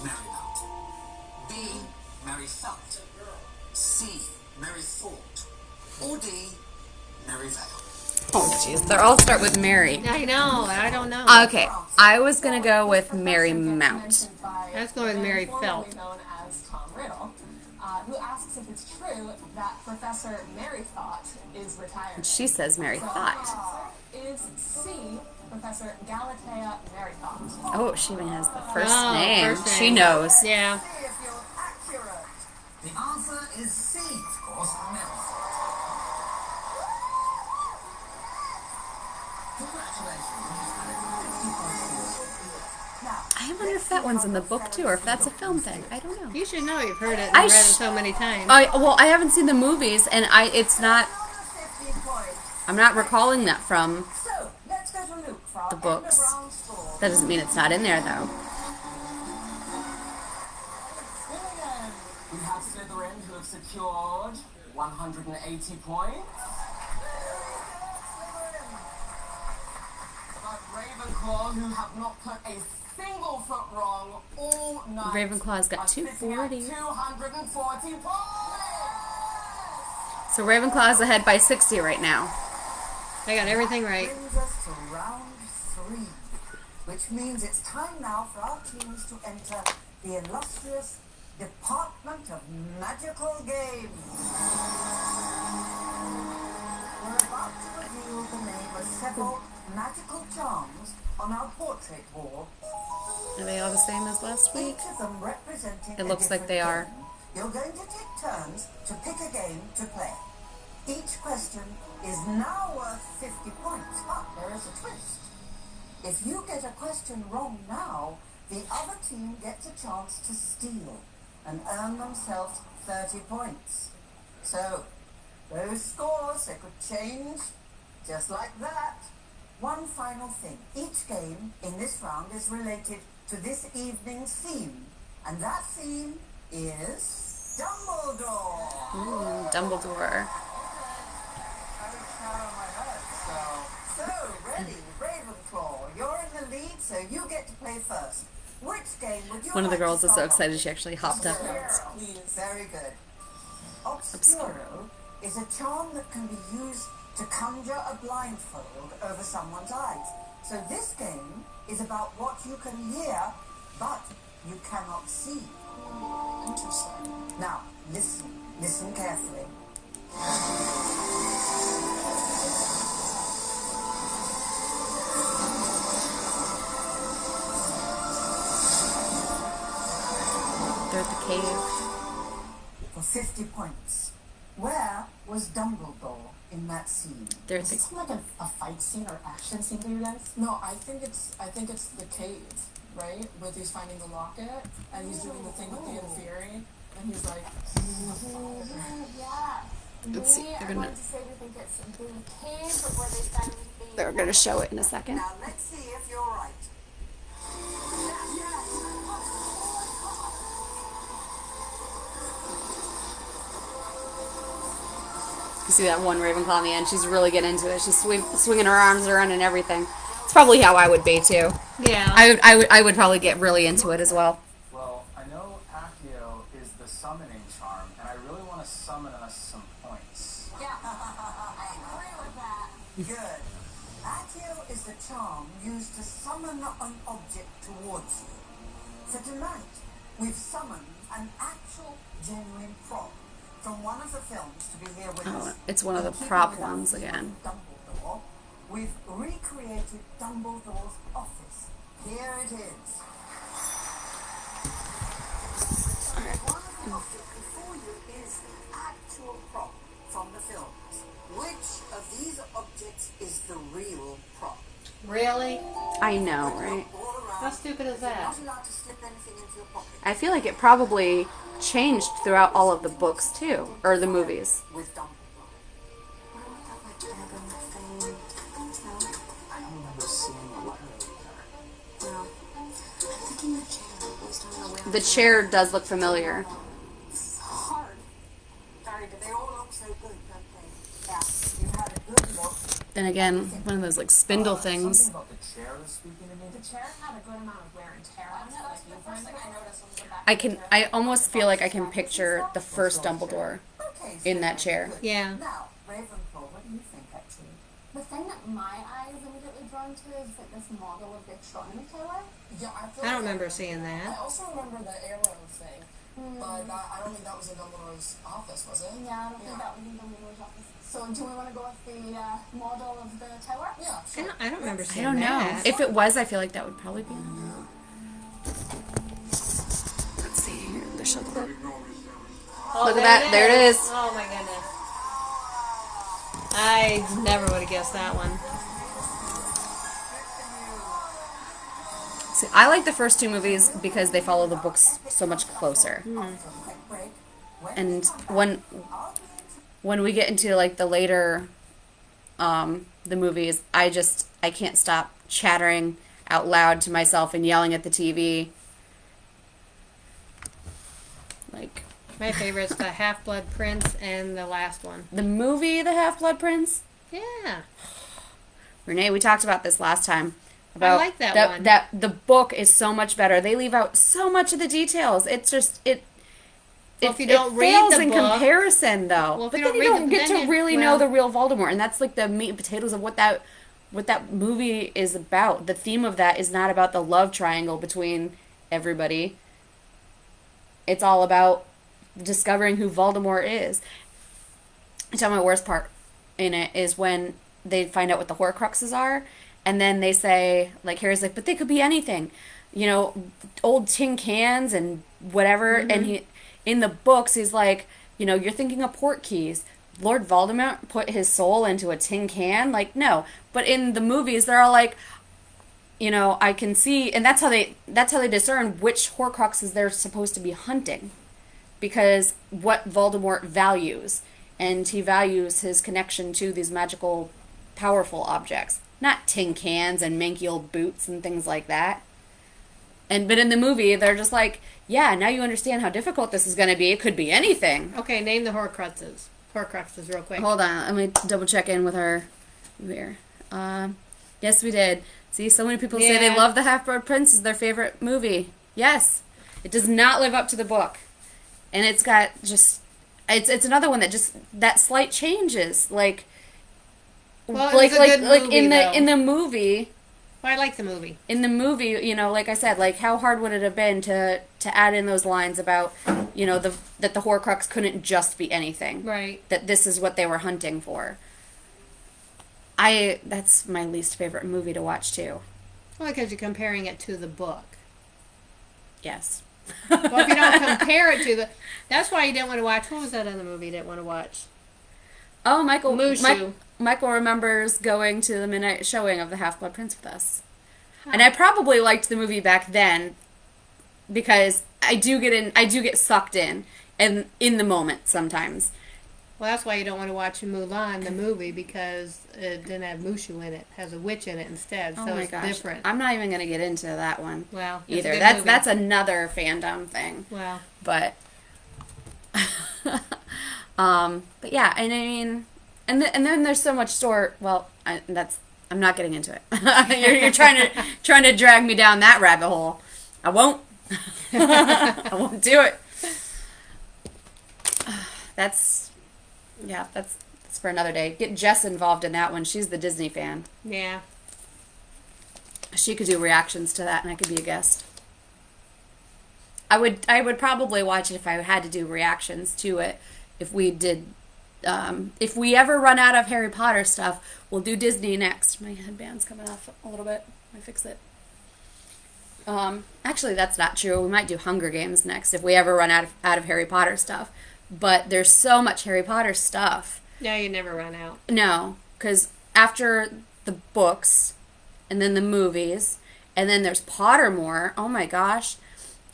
Marymount. B. Mary Felt. C. Mary Thought. Or D. Mary Vale. Oh, jeez. They all start with Mary. I know. I don't know. Okay. I was going to go with Mary Mount. Let's go with Mary Felt. Known as Tom Riddle, who asks if it's true that Professor Mary Thought is retired. She says Mary Thought. Is C, Professor Galatea Mary Thought. Oh, she even has the first Oh, name. first She name. knows. Yeah. See if you're accurate. The answer is C, of course, Mary. I wonder if that one's in the book too, or if that's a film thing. I don't know. You should know. You've heard it and I read it so many times. Well, I haven't seen the movies, and it's not. I'm not recalling that from So, let's go to Luke for our the end books. of round score. That doesn't mean it's not in there, though. We have Slytherin, who have secured 180 points. But Ravenclaw, who have not put a single foot wrong all night. Ravenclaw's got are sitting at 240. 240 points. So Ravenclaw's ahead by 60 right now. I got everything right. Brings us to round 3, which means it's time now for our teams to enter the illustrious Department of Magical Games. We're about to reveal the name of several magical charms on our portrait wall. Are they all the same as last week? Each of them representing It looks like they are. You're going to take turns to pick a game to play. Each question is now worth 50 points, but there is a twist. If you get a question wrong now, the other team gets a chance to steal and earn themselves 30 points. So, those scores, they could change just like that. One final thing. Each game in this round is related to this evening's theme. And that theme is Dumbledore. Dumbledore. So, ready, Ravenclaw. You're in the lead, so you get to play first. Which game would you One of the like to girls is so start excited off she actually hopped up. with? Very good. Obscuro is a charm that can be used to conjure a blindfold over someone's eyes. So this game is about what you can hear, but you cannot see. Interesting. Now, listen carefully. They're at the cave. For 50 points. Where was Dumbledore in that scene? They're at Is the this like a fight scene or action scene for you guys? No, I think it's the cave, right? Where he's finding the locket and he's doing the thing with the Inferi and he's like Yeah. Let's see, We they're are gonna- going to say we think it's the cave where they found the... They're going to show it in a second. Now let's see if you're right. You see that one Ravenclaw in the end? She's really getting into it. She's swinging her arms around and everything. It's probably how I would be too. Yeah. I would probably get really into it as well. Well, I know Accio is the summoning charm, and I really want to summon us some points. Yeah. I agree with that. Good. Accio is the charm used to summon an object towards you. For tonight, we've summoned an actual genuine prop from one of the films to be here with Oh, us. it's one of the In keeping prop with our ones theme again. of Dumbledore, we've recreated Dumbledore's office. Here it is. One of the objects before you is the actual prop from the films. Which of these objects is the real prop? Really? I know, right? All around. How stupid is that? Not allowed to slip anything into your pocket. I feel like it probably changed throughout all of the books too, or the movies. With Dumbledore. I don't remember seeing a letter there. The chair does look familiar. It's hard. Sorry, but they all look so good, don't they? Yeah, you had a good look. Then again, one of those like spindle things. Something about the chair was speaking to me. the chair had a good amount of wear and tear on it. Like the first thing I noticed was the back. I almost feel like I can picture the first Dumbledore Okay, in that chair. Yeah. now, Ravenclaw, what do you think, actually? The thing that my eye is immediately drawn to is like this model of the astronomy tower. Yeah, I don't remember seeing that. I also remember the arrow thing, but I don't think that was in Dumbledore's office, was it? Yeah, I don't think that was in Dumbledore's office. So do we want to go with the model of the tower? Yeah, sure. I don't remember I seeing don't know. that. If it was, I feel like that would probably be. Let's see here. There's something. Oh, Look at that. There it is. Oh my goodness. I never would have guessed that one. See, I like the first two movies because they follow the books so much closer. And when we get into like the later the movies, I can't stop chattering out loud to myself and yelling at the TV. Like My favorite's the Half-Blood Prince and the last one. the movie The Half-Blood Prince. Yeah. Renee, we talked about this last time. About like that one. That the book is so much better. They leave out so much of the details. It's just Well, if you don't read fails the in book- comparison, though. Well, if but you then don't you read don't the- get then to you- really well- know the real Voldemort, and that's like the meat and potatoes of what that movie is about. The theme of that is not about the love triangle between everybody. It's all about discovering who Voldemort is. I tell my worst part in it is when they find out what the Horcruxes are, and then they say, like, Harry's like, but they could be anything. You know, old tin cans and whatever. Mm-hmm. And he, in the books, he's like, you know, you're thinking of port keys. Lord Voldemort put his soul into a tin can? Like, no. But in the movies, they're all like, you know, I can see, and that's how they discern which Horcruxes they're supposed to be hunting. Because what Voldemort values. And he values his connection to these magical, powerful objects. Not tin cans and manky old boots and things like that. But in the movie, they're just like, yeah, now you understand how difficult this is going to be. It could be anything. Okay, name the Horcruxes. Horcruxes real quick. Hold on. Let me double check in with her here. Yes, we did. See, so many people say they Yeah. love The Half-Blood Prince is their favorite movie. Yes. It does not live up to the book. And it's got just... It's another one that just... That slight changes. Like... Well, it was a good movie, in though. the movie... Well, I like the movie. In the movie, you know, like I said, like how hard would it have been to add in those lines about, you know, that the Horcrux couldn't just be anything. Right. That this is what they were hunting for. That's my least favorite movie to watch too. Well, because you're comparing it to the book. Yes. Well, if you don't compare it to the... That's why you didn't want to watch... What was that other movie you didn't want to watch? Oh, Mushu. Michael remembers going to the midnight showing of The Half-Blood Prince with us. Huh. And I probably liked the movie back then because I do get sucked in and in the moment sometimes. Well, that's why you don't want to watch Mulan, the movie, because it didn't have Mushu in it. It has a witch in it instead, so it's different. I'm not even going to get into that one. Well, either. That's another fandom thing. Well. But but yeah, and I mean, and then there's so much I'm not getting into it. you're trying to drag me down that rabbit hole. I won't. I won't do it. That's for another day. Get Jess involved in that one. She's the Disney fan. Yeah. She could do reactions to that, and I could be a guest. I would probably watch it if I had to do reactions to it. If we did, if we ever run out of Harry Potter stuff, we'll do Disney next. My headband's coming off a little bit. Let me fix it. Actually, that's not true. We might do Hunger Games next if we ever run out of Harry Potter stuff. But there's so much Harry Potter stuff. Yeah, you never run out. No, because after the books, and then the movies, and then there's Pottermore. Oh my gosh.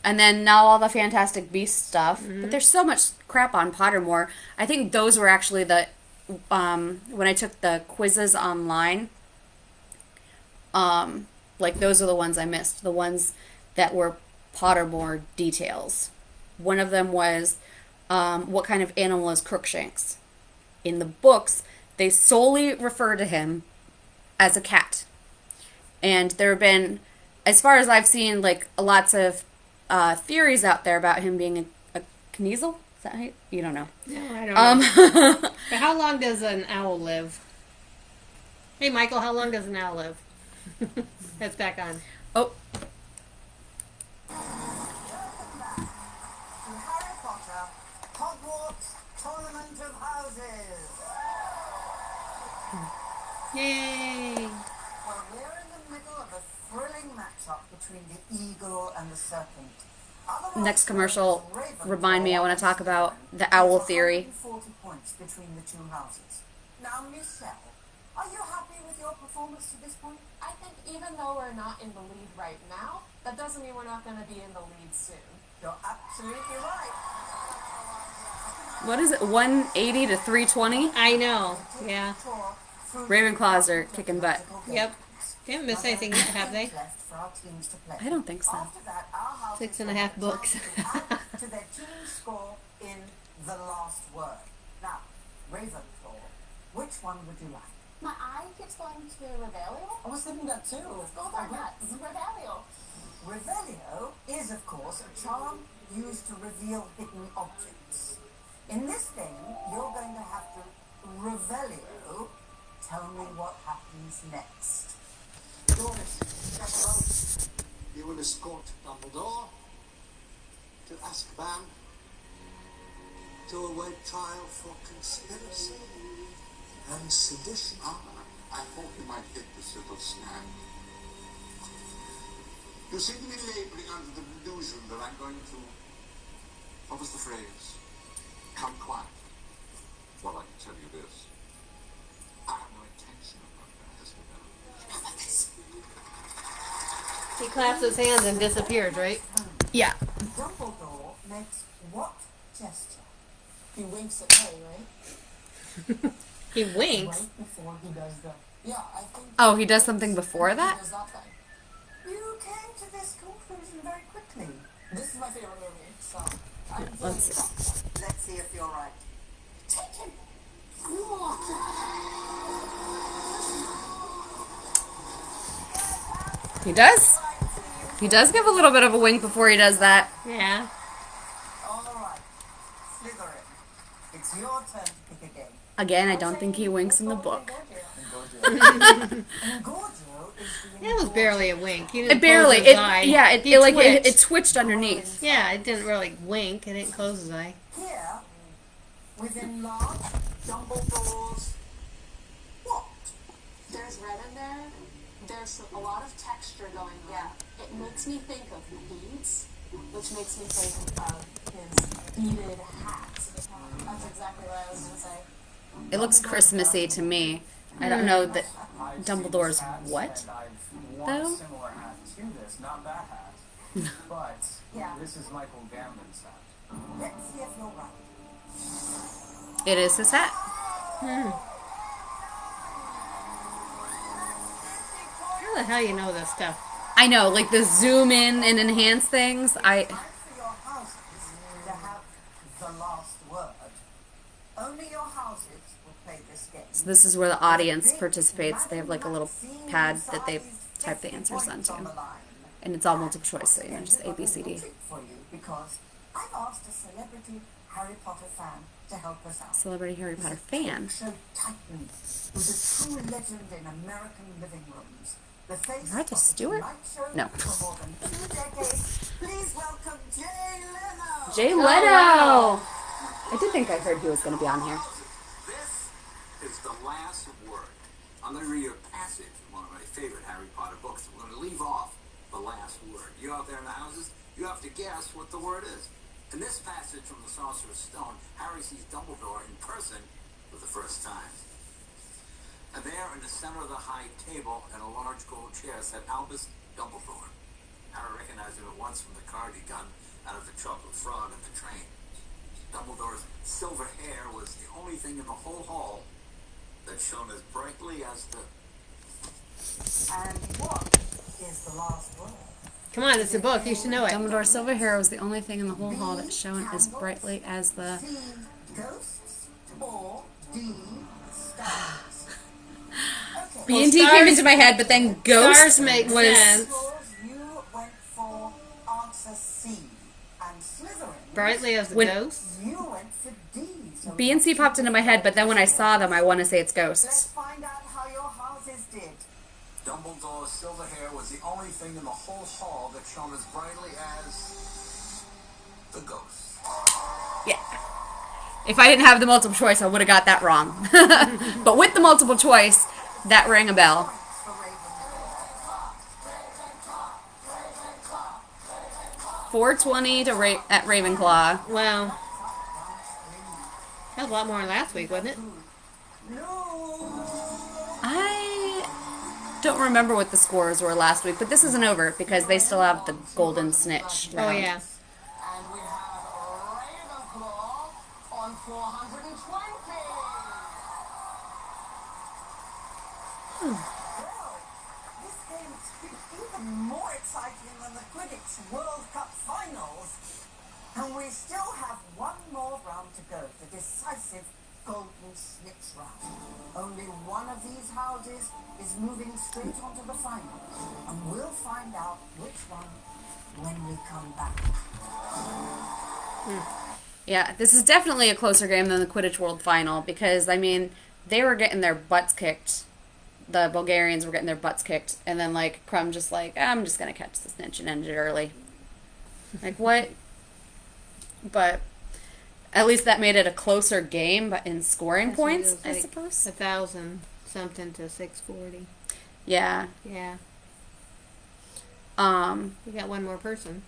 And then now all the Fantastic Beasts stuff. Mm-hmm. But there's so much crap on Pottermore. I think those were actually when I took the quizzes online, like those are the ones I missed. The ones that were Pottermore details. One of them was, what kind of animal is Crookshanks? In the books, they solely refer to him as a cat. And there have been, as far as I've seen, like lots of theories out there about him being a Kniezel. Is that how you don't know? No, I don't know. But how long does an owl live? Hey, Michael, how long does an owl live? That's back on. Oh, To Harry Potter, Hogwarts Tournament of Houses. Yay! Well, we're in the middle of a thrilling matchup between the eagle and the serpent. Otherwise next commercial. known as Ravenclaw Remind me, I want to talk about and the Slytherin. owl There's theory. 140 points between the two houses. Now, Michelle, are you happy with your performance to this point? I think even though we're not in the lead right now, that doesn't mean we're not going to be in the lead soon. You're absolutely right. What is it? 180 to 320? I know. Yeah. Ravenclaws are kicking butt. Yep. They haven't missed anything yet, have they? I don't think so. 6.5 books. To their team score in the last word. Now, Ravenclaw, which one would you like? My eye keeps going to Revelio. I was thinking that too. Let's go with our nuts. Revelio. Revelio is, of course, a charm used to reveal hidden objects. In this game, you're going to have to Revelio. Tell me what happens next. Doris, Chaperone, you will escort Dumbledore to Azkaban to await trial for conspiracy and sedition. I thought you might hit this little snag. You seem to be laboring under the delusion that I'm going to, what was the phrase? Come quiet. Well, I can tell you this. I have no intention of going to Azkaban. How about this? He claps his hands and disappears, right? Yeah. Dumbledore makes what gesture? He winks at Harry, right? He winks. Right before he does the... Yeah, I think... Oh, he does something before He that? does that thing. You came to this conclusion very quickly. This is my favorite movie, so... Let's see. Let's see if you're right. Take him. He does? He does give a little bit of a wink before he does that. Yeah. All right, Slytherin, it's your turn to pick a game. Again, I don't think he winks in the book. And Gorgio is the It was barely a wink. He didn't It barely. close his It eye. yeah. It, He it like twitched. it twitched underneath. Yeah, it didn't really wink. It didn't close his eye. here within large Dumbledore's what? There's red in there. There's a lot of texture going on. Yeah. It makes me think of beads, which makes me think of his beaded hat. That's exactly what I was going to say. It looks Christmassy to me. I don't know that I've Dumbledore's seen hats, what, and I've worn though? a similar hat to this, not that hat. But this is Michael Gambon's hat. Let's see if you're right. It is his hat. How the hell you know this stuff? I know, like the zoom in and enhance things. Time for your houses to have the last word. Only your houses will play this game. So this is where the audience participates. They have like a little pad that they type the answers onto, and it's all multiple choice. So you know, just A, B, C, D. For you because I've asked a celebrity Harry Potter fan to help us out. Celebrity Harry Potter fan. Show Titan, who's a true legend in American living rooms. The face Martha of the Stewart? Tonight Show No. for more than 2 decades. Please welcome Jay Leno. Jay Leno. I did think I heard he was going to be on here. This is the last word. I'm going to read you a passage from one of my favorite Harry Potter books. I'm going to leave off the last word. You out there in the houses, you have to guess what the word is. In this passage from the Sorcerer's Stone, Harry sees Dumbledore in person for the first time. And there in the center of the high table and a large gold chair sat Albus Dumbledore. Harry recognized him at once from the card he'd gotten out of the chocolate frog in the train. Dumbledore's silver hair was the only thing in the whole hall that shone as brightly as the... And what is the last word? Come on, it's a book. You should know it. Dumbledore's silver hair was the only thing in the whole hall that shone as brightly as the... C, ghosts, or D, stars. Okay. B and D came into my head, but then Ghost Stars make was... sense. You went for answer C. And Slytherin, Brightly as the When- ghost. you went for D. So B and C popped into my head, but then when I saw them, I want to say it's let's Ghosts. find out how your houses only thing in the whole hall that shone as brightly as the ghost. Yeah. If I didn't have the multiple choice, I would have got that wrong. But with the multiple choice, that rang a bell. 420 at Ravenclaw. Wow. That was a lot more than last week, wasn't it? I don't remember what the scores were last week, but this isn't over because they still have the golden snitch round. Oh, yeah. And we have Ravenclaw on 420. This game is even more exciting than the Quidditch World Cup Finals. And we still have one more round to go, the decisive Golden Snitch round. Only one of these houses is moving straight onto the final. And we'll find out which one when we come back. Yeah, this is definitely a closer game than the Quidditch World Final because, I mean, they were getting their butts kicked. The Bulgarians were getting their butts kicked. And then, like, Crumb just like, I'm just going to catch the snitch and end it early. Like, what? But at least that made it a closer game, but in scoring points, I suppose. 1,000 something to 640. Yeah. Yeah. We got one more person.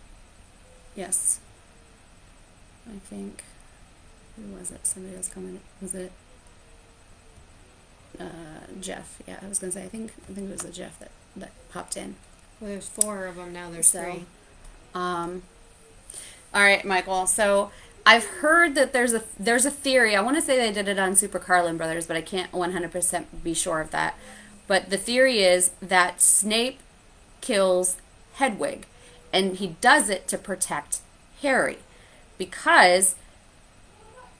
Yes. I think. Who was it? Somebody else coming. Was it? Jeff. Yeah, I was gonna say. I think it was a Jeff that popped in. Well, there's 4 of them now. There's 3. All right, Michael. So I've heard that there's a theory. I want to say they did it on Super Carlin Brothers, but I can't 100% be sure of that. But the theory is that Snape kills Hedwig, and he does it to protect Harry, because,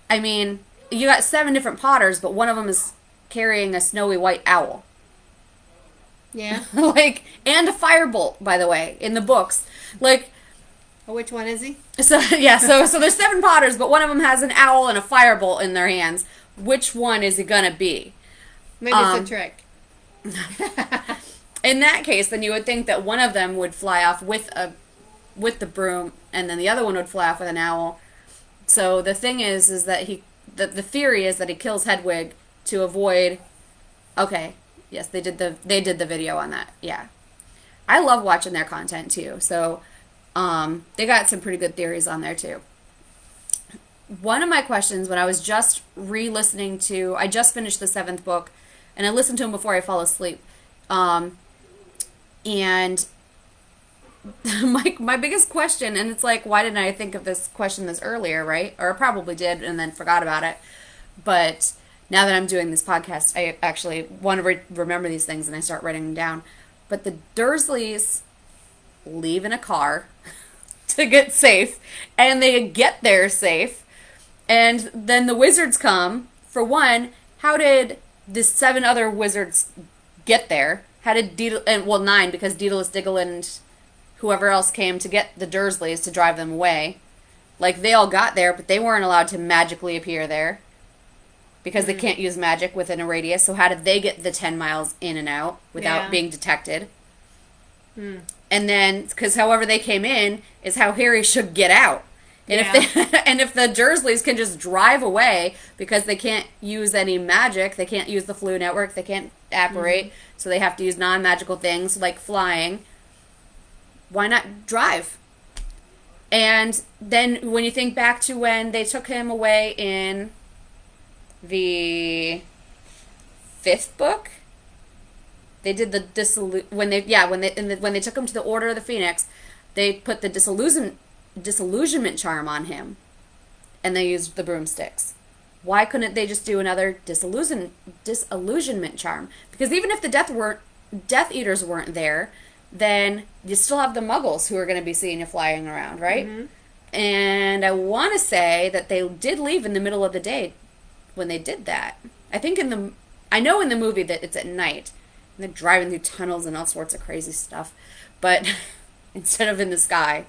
I mean, you got 7 different Potters, but one of them is carrying a snowy white owl. Yeah. Like, and a firebolt, by the way, in the books. Like, Oh, which one is he? so yeah, so there's 7 Potters, but one of them has an owl and a firebolt in their hands. Which one is it gonna be? Maybe it's a trick. In that case, then you would think that one of them would fly off with the broom, and then the other one would fly off with an owl. So the thing is that the theory is that he kills Hedwig to avoid. Okay, yes, they did the video on that. Yeah, I love watching their content too. So they got some pretty good theories on there too. One of my questions when I was just re-listening to, I just finished the 7th book, and I listened to them before I fall asleep. And my biggest question, and it's like, why didn't I think of this question this earlier, right? Or I probably did and then forgot about it. But now that I'm doing this podcast, I actually want to remember these things and I start writing them down. But the Dursleys leave in a car to get safe, and they get there safe, and then the wizards come. For one, how did the 7 other wizards get there? How did 9, because Daedalus, Diggle, and whoever else came to get the Dursleys to drive them away. Like, they all got there, but they weren't allowed to magically appear there because they can't use magic within a radius. So how did they get the 10 miles in and out without being detected? And then, because however they came in is how Harry should get out. And if the Dursleys can just drive away because they can't use any magic, they can't use the Floo network, they can't apparate, so they have to use non-magical things like flying, why not drive? And then when you think back to when they took him away in the 5th book, they did the when they took him to the Order of the Phoenix, they put the disillusionment charm on him, and they used the broomsticks. Why couldn't they just do another disillusionment charm? Because even if the Death Eaters weren't there, then you still have the Muggles who are going to be seeing you flying around, right? And I want to say that they did leave in the middle of the day when they did that. I know in the movie that it's at night, and they're driving through tunnels and all sorts of crazy stuff, but instead of in the sky.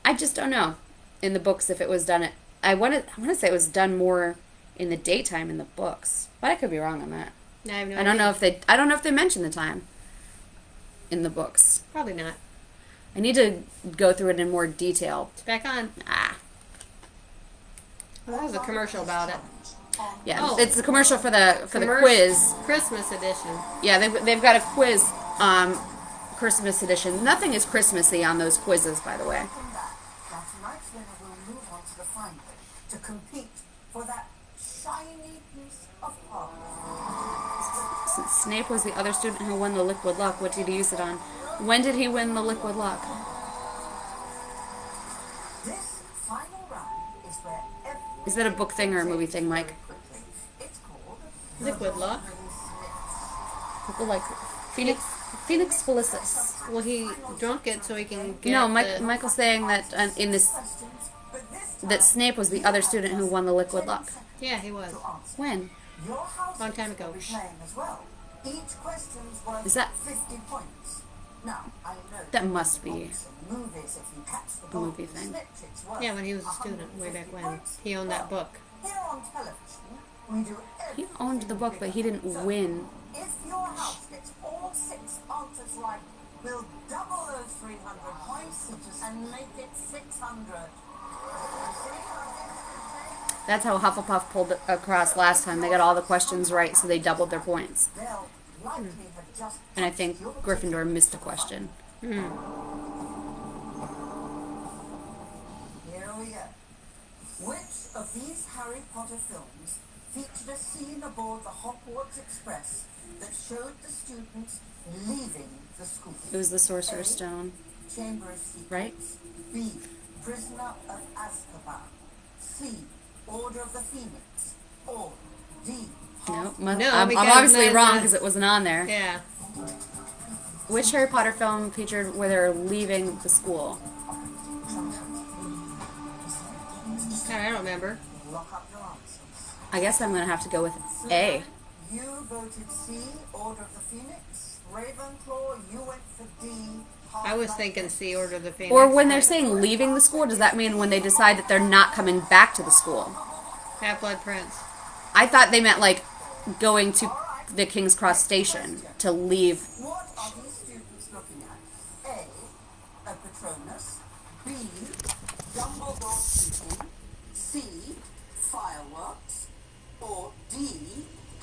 I just don't know in the books if it was done I want to say it was done more in the daytime in the books, but I could be wrong on that. I have no I don't idea. know if they mention the time in the books. Probably not. I need to go through it in more detail. It's back on. Ah. Well, that was a commercial about it. Yeah, Oh. it's the commercial for the quiz. Christmas edition. Yeah, they've got a quiz, Christmas edition. Nothing is Christmassy on those quizzes, by the way. Welcome back. Now tonight's winner will move on to the final to compete for that shiny piece of art. Since Snape was the other student who won the liquid luck, what did he use it on? When did he win the liquid luck? This final round is where every Is that a book thing or a movie thing, Mike? quickly. It's called Liquid luck. People like Phoenix Felicis. Well, he drunk it so he can get No, the... Michael's saying that in this questions, but this time that Snape was the other student who won the liquid luck. Yeah, he was. When? your house Long time ago. will be playing as well. Each question's worth Is that- 50 points. Now, I know That must be books and movies, if you catch the a book movie and thing. snitch, it's worth Yeah, when he was a student, way back 150 when. points. He owned that book. Here on television, we do He everything owned the book, but he didn't so win. if your house gets all 6 answers right, we'll double those 300 points and make it 600. That's how Hufflepuff pulled it across last time. They got all the questions right, so they doubled their points. They'll likely have just And I think Gryffindor missed a question. Here we go. Which of these Harry Potter films featured a scene aboard the Hogwarts Express that showed the students leaving the school? It was the Sorcerer's Stone. Chamber of Secrets. Right? B. Prisoner of Azkaban. C. Order of the Phoenix. Or D. No, No, I'm because obviously then wrong the- because it wasn't on there. Yeah. Which Harry Potter film featured where they're leaving the school? I don't remember. Lock up your answers. I guess I'm gonna have to go with A. You voted C. Order of the Phoenix. Ravenclaw, you went for D. I was thinking C, Order of the Phoenix. Or when they're saying leaving the school, does that mean when they decide that they're not coming back to the school? Half-Blood Prince. I thought they meant like going to the King's Cross station to leave. What are these students looking at? A. A Patronus. B. Dumbledore speaking. C. Fireworks. Or D.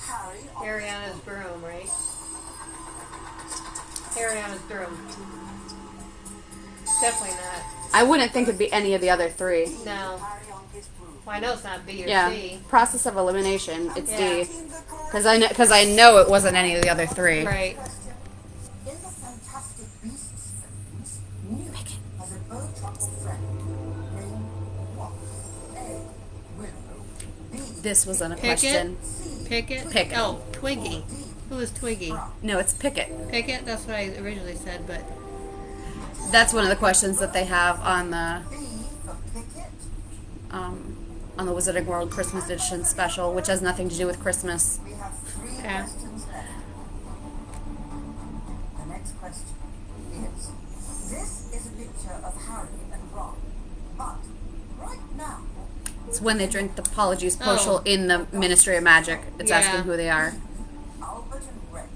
Harry on Ariana's broom, right? Ariana's broom. Definitely not. I wouldn't think it'd be any of the other three. No. Harry on his broom. Well, I know it's not B or Yeah, C. process of elimination. It's Yeah. D. Because I know it wasn't any of the other three. Right. In the Fantastic Beasts films, Newt has a bow-trouble friend named what? A. Willow. B. This wasn't a Pickett? question. Pickett? Pickett. Oh, Twiggy. Who was Twiggy? No, it's Pickett. Pickett? That's what I originally said, but... That's one of the questions that they have on the B for Pickett. on the Wizarding World Christmas Edition special, which has nothing to do with Christmas. We have 3 Yeah. questions left. The next question is, this is a picture of Harry and Ron, but right now, It's when they drink the Polyjuice Oh. Potion in the Ministry of Magic. It's Yeah. asking who they are. Albert and Reg,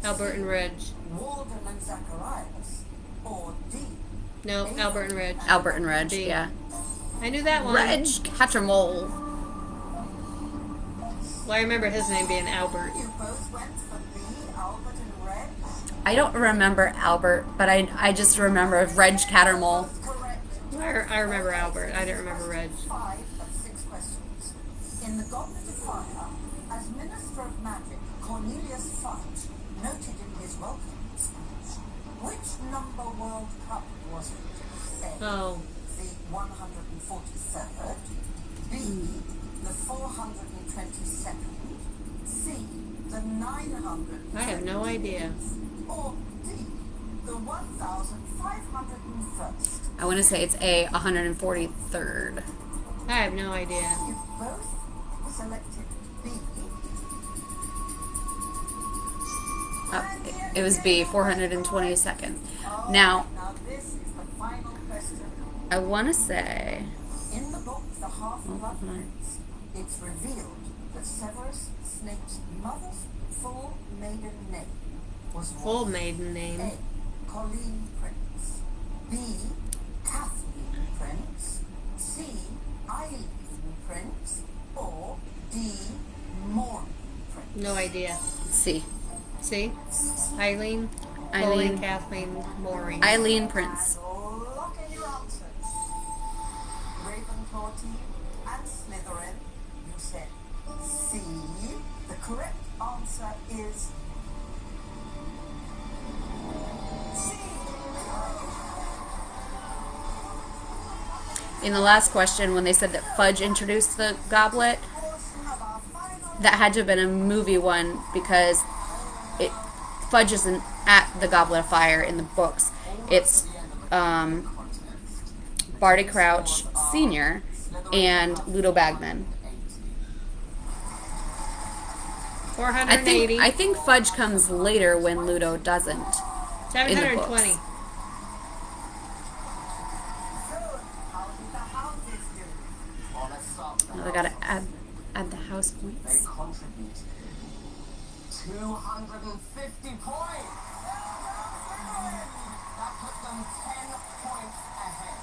Albert and Reg. Walden and Zacharias, or D. No, Albert and Reg. Albert and Reg, D. yeah. I knew that one. Reg Cattermole. Well, I remember his name being Albert. You both went for B, Albert and Reg. I don't remember Albert, but I just remember Reg Cattermole. Correct. I remember Albert. I didn't remember Reg. 5 of 6 questions. In the Goblet of Fire, as Minister of Magic, Cornelius Fudge noted in his welcome speech, which number World Cup was it? A. Oh. The 143rd. B. The 422nd. C. The 900. I have no idea. Or D. The 1501st. I want to say it's A, 143rd. I have no idea. You both selected B. It was B, 422nd. Now, Now this is the final question. I want to say... In the book, The Half-Blood Prince, it's revealed that Severus Snape's mother's full maiden name was Full maiden name. A. Colleen Prince, B. Kathleen Prince, C. Eileen Prince, or D. Maureen Prince? No idea. C. See? Eileen, Colleen, Kathleen, Maureen. Eileen Prince. And lock in your answers. Ravenclaw team and Slytherin, you said C. The correct answer is C. In the last question, when they said that Fudge introduced the goblet, that had to have been a movie one because Fudge isn't at the Goblet of Fire in the books. It's Barty Crouch Sr. and Ludo Bagman. 480. I think Fudge comes later when Ludo doesn't. 720. Oh, I gotta add the house They points. contributed 250 points. That puts them 10 points ahead.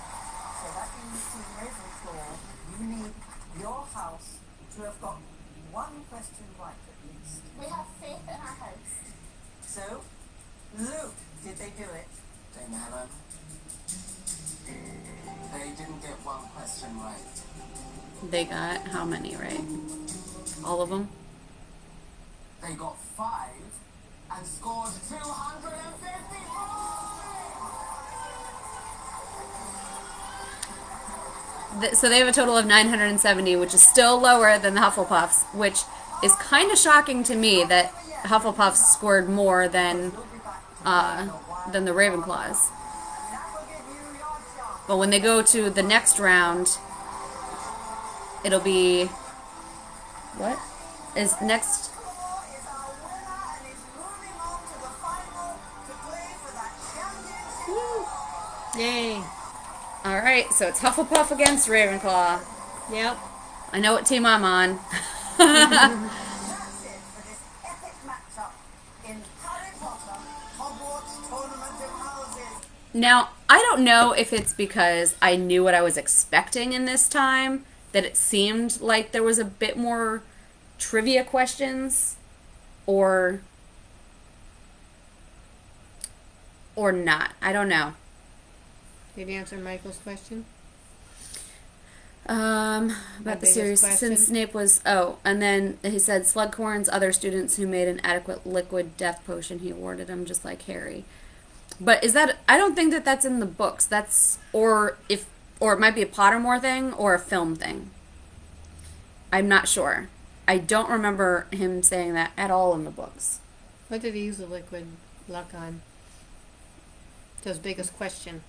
So that means Team Ravenclaw, you need your house to have got one question right at least. We have faith in our house. So, Luke, did they do it? They haven't. They didn't get one question right. They got how many, right? All of them? They got 5 and scored 250 points. So they have a total of 970, which is still lower than the Hufflepuffs, which is kind of shocking to me that Hufflepuffs scored more than the Ravenclaws. But when they go to the next round, it'll be what is next? Yay. All right, so it's Hufflepuff against Ravenclaw. Yep. I know what team I'm on. That's it for this epic matchup in Harry Potter Hogwarts Tournament of Houses. Now, I don't know if it's because I knew what I was expecting in this time, that it seemed like there was a bit more trivia questions, or not. I don't know. Did you answer Michael's question? About the biggest series, question? since Snape was... Oh, and then he said Slughorn's other students who made an adequate liquid death potion, he awarded them just like Harry. But is that... I don't think that that's in the books. That's... Or it might be a Pottermore thing or a film thing. I'm not sure. I don't remember him saying that at all in the books. What did he use the liquid luck on? His biggest question.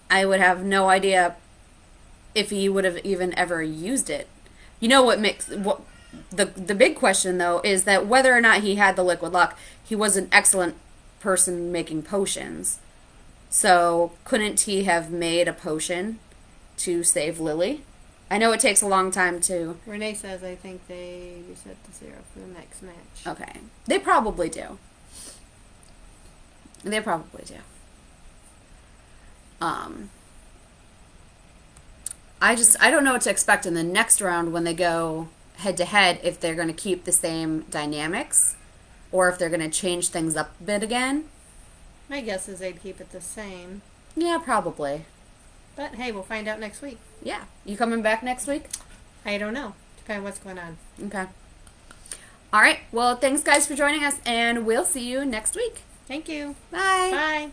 I would have no idea if he would have even ever used it. You know what makes... The big question, though, is that whether or not he had the liquid luck, he was an excellent person making potions. So, couldn't he have made a potion to save Lily? I know it takes a long time to... Renee says, I think they reset to 0 for the next match. Okay. They probably do. They probably do. I don't know what to expect in the next round when they go head-to-head, if they're going to keep the same dynamics or if they're going to change things up a bit again. My guess is they'd keep it the same. Yeah, probably. But hey, we'll find out next week. Yeah. You coming back next week? I don't know. Depending on what's going on. Okay. All right. Well, thanks, guys, for joining us, and we'll see you next week. Thank you. Bye. Bye.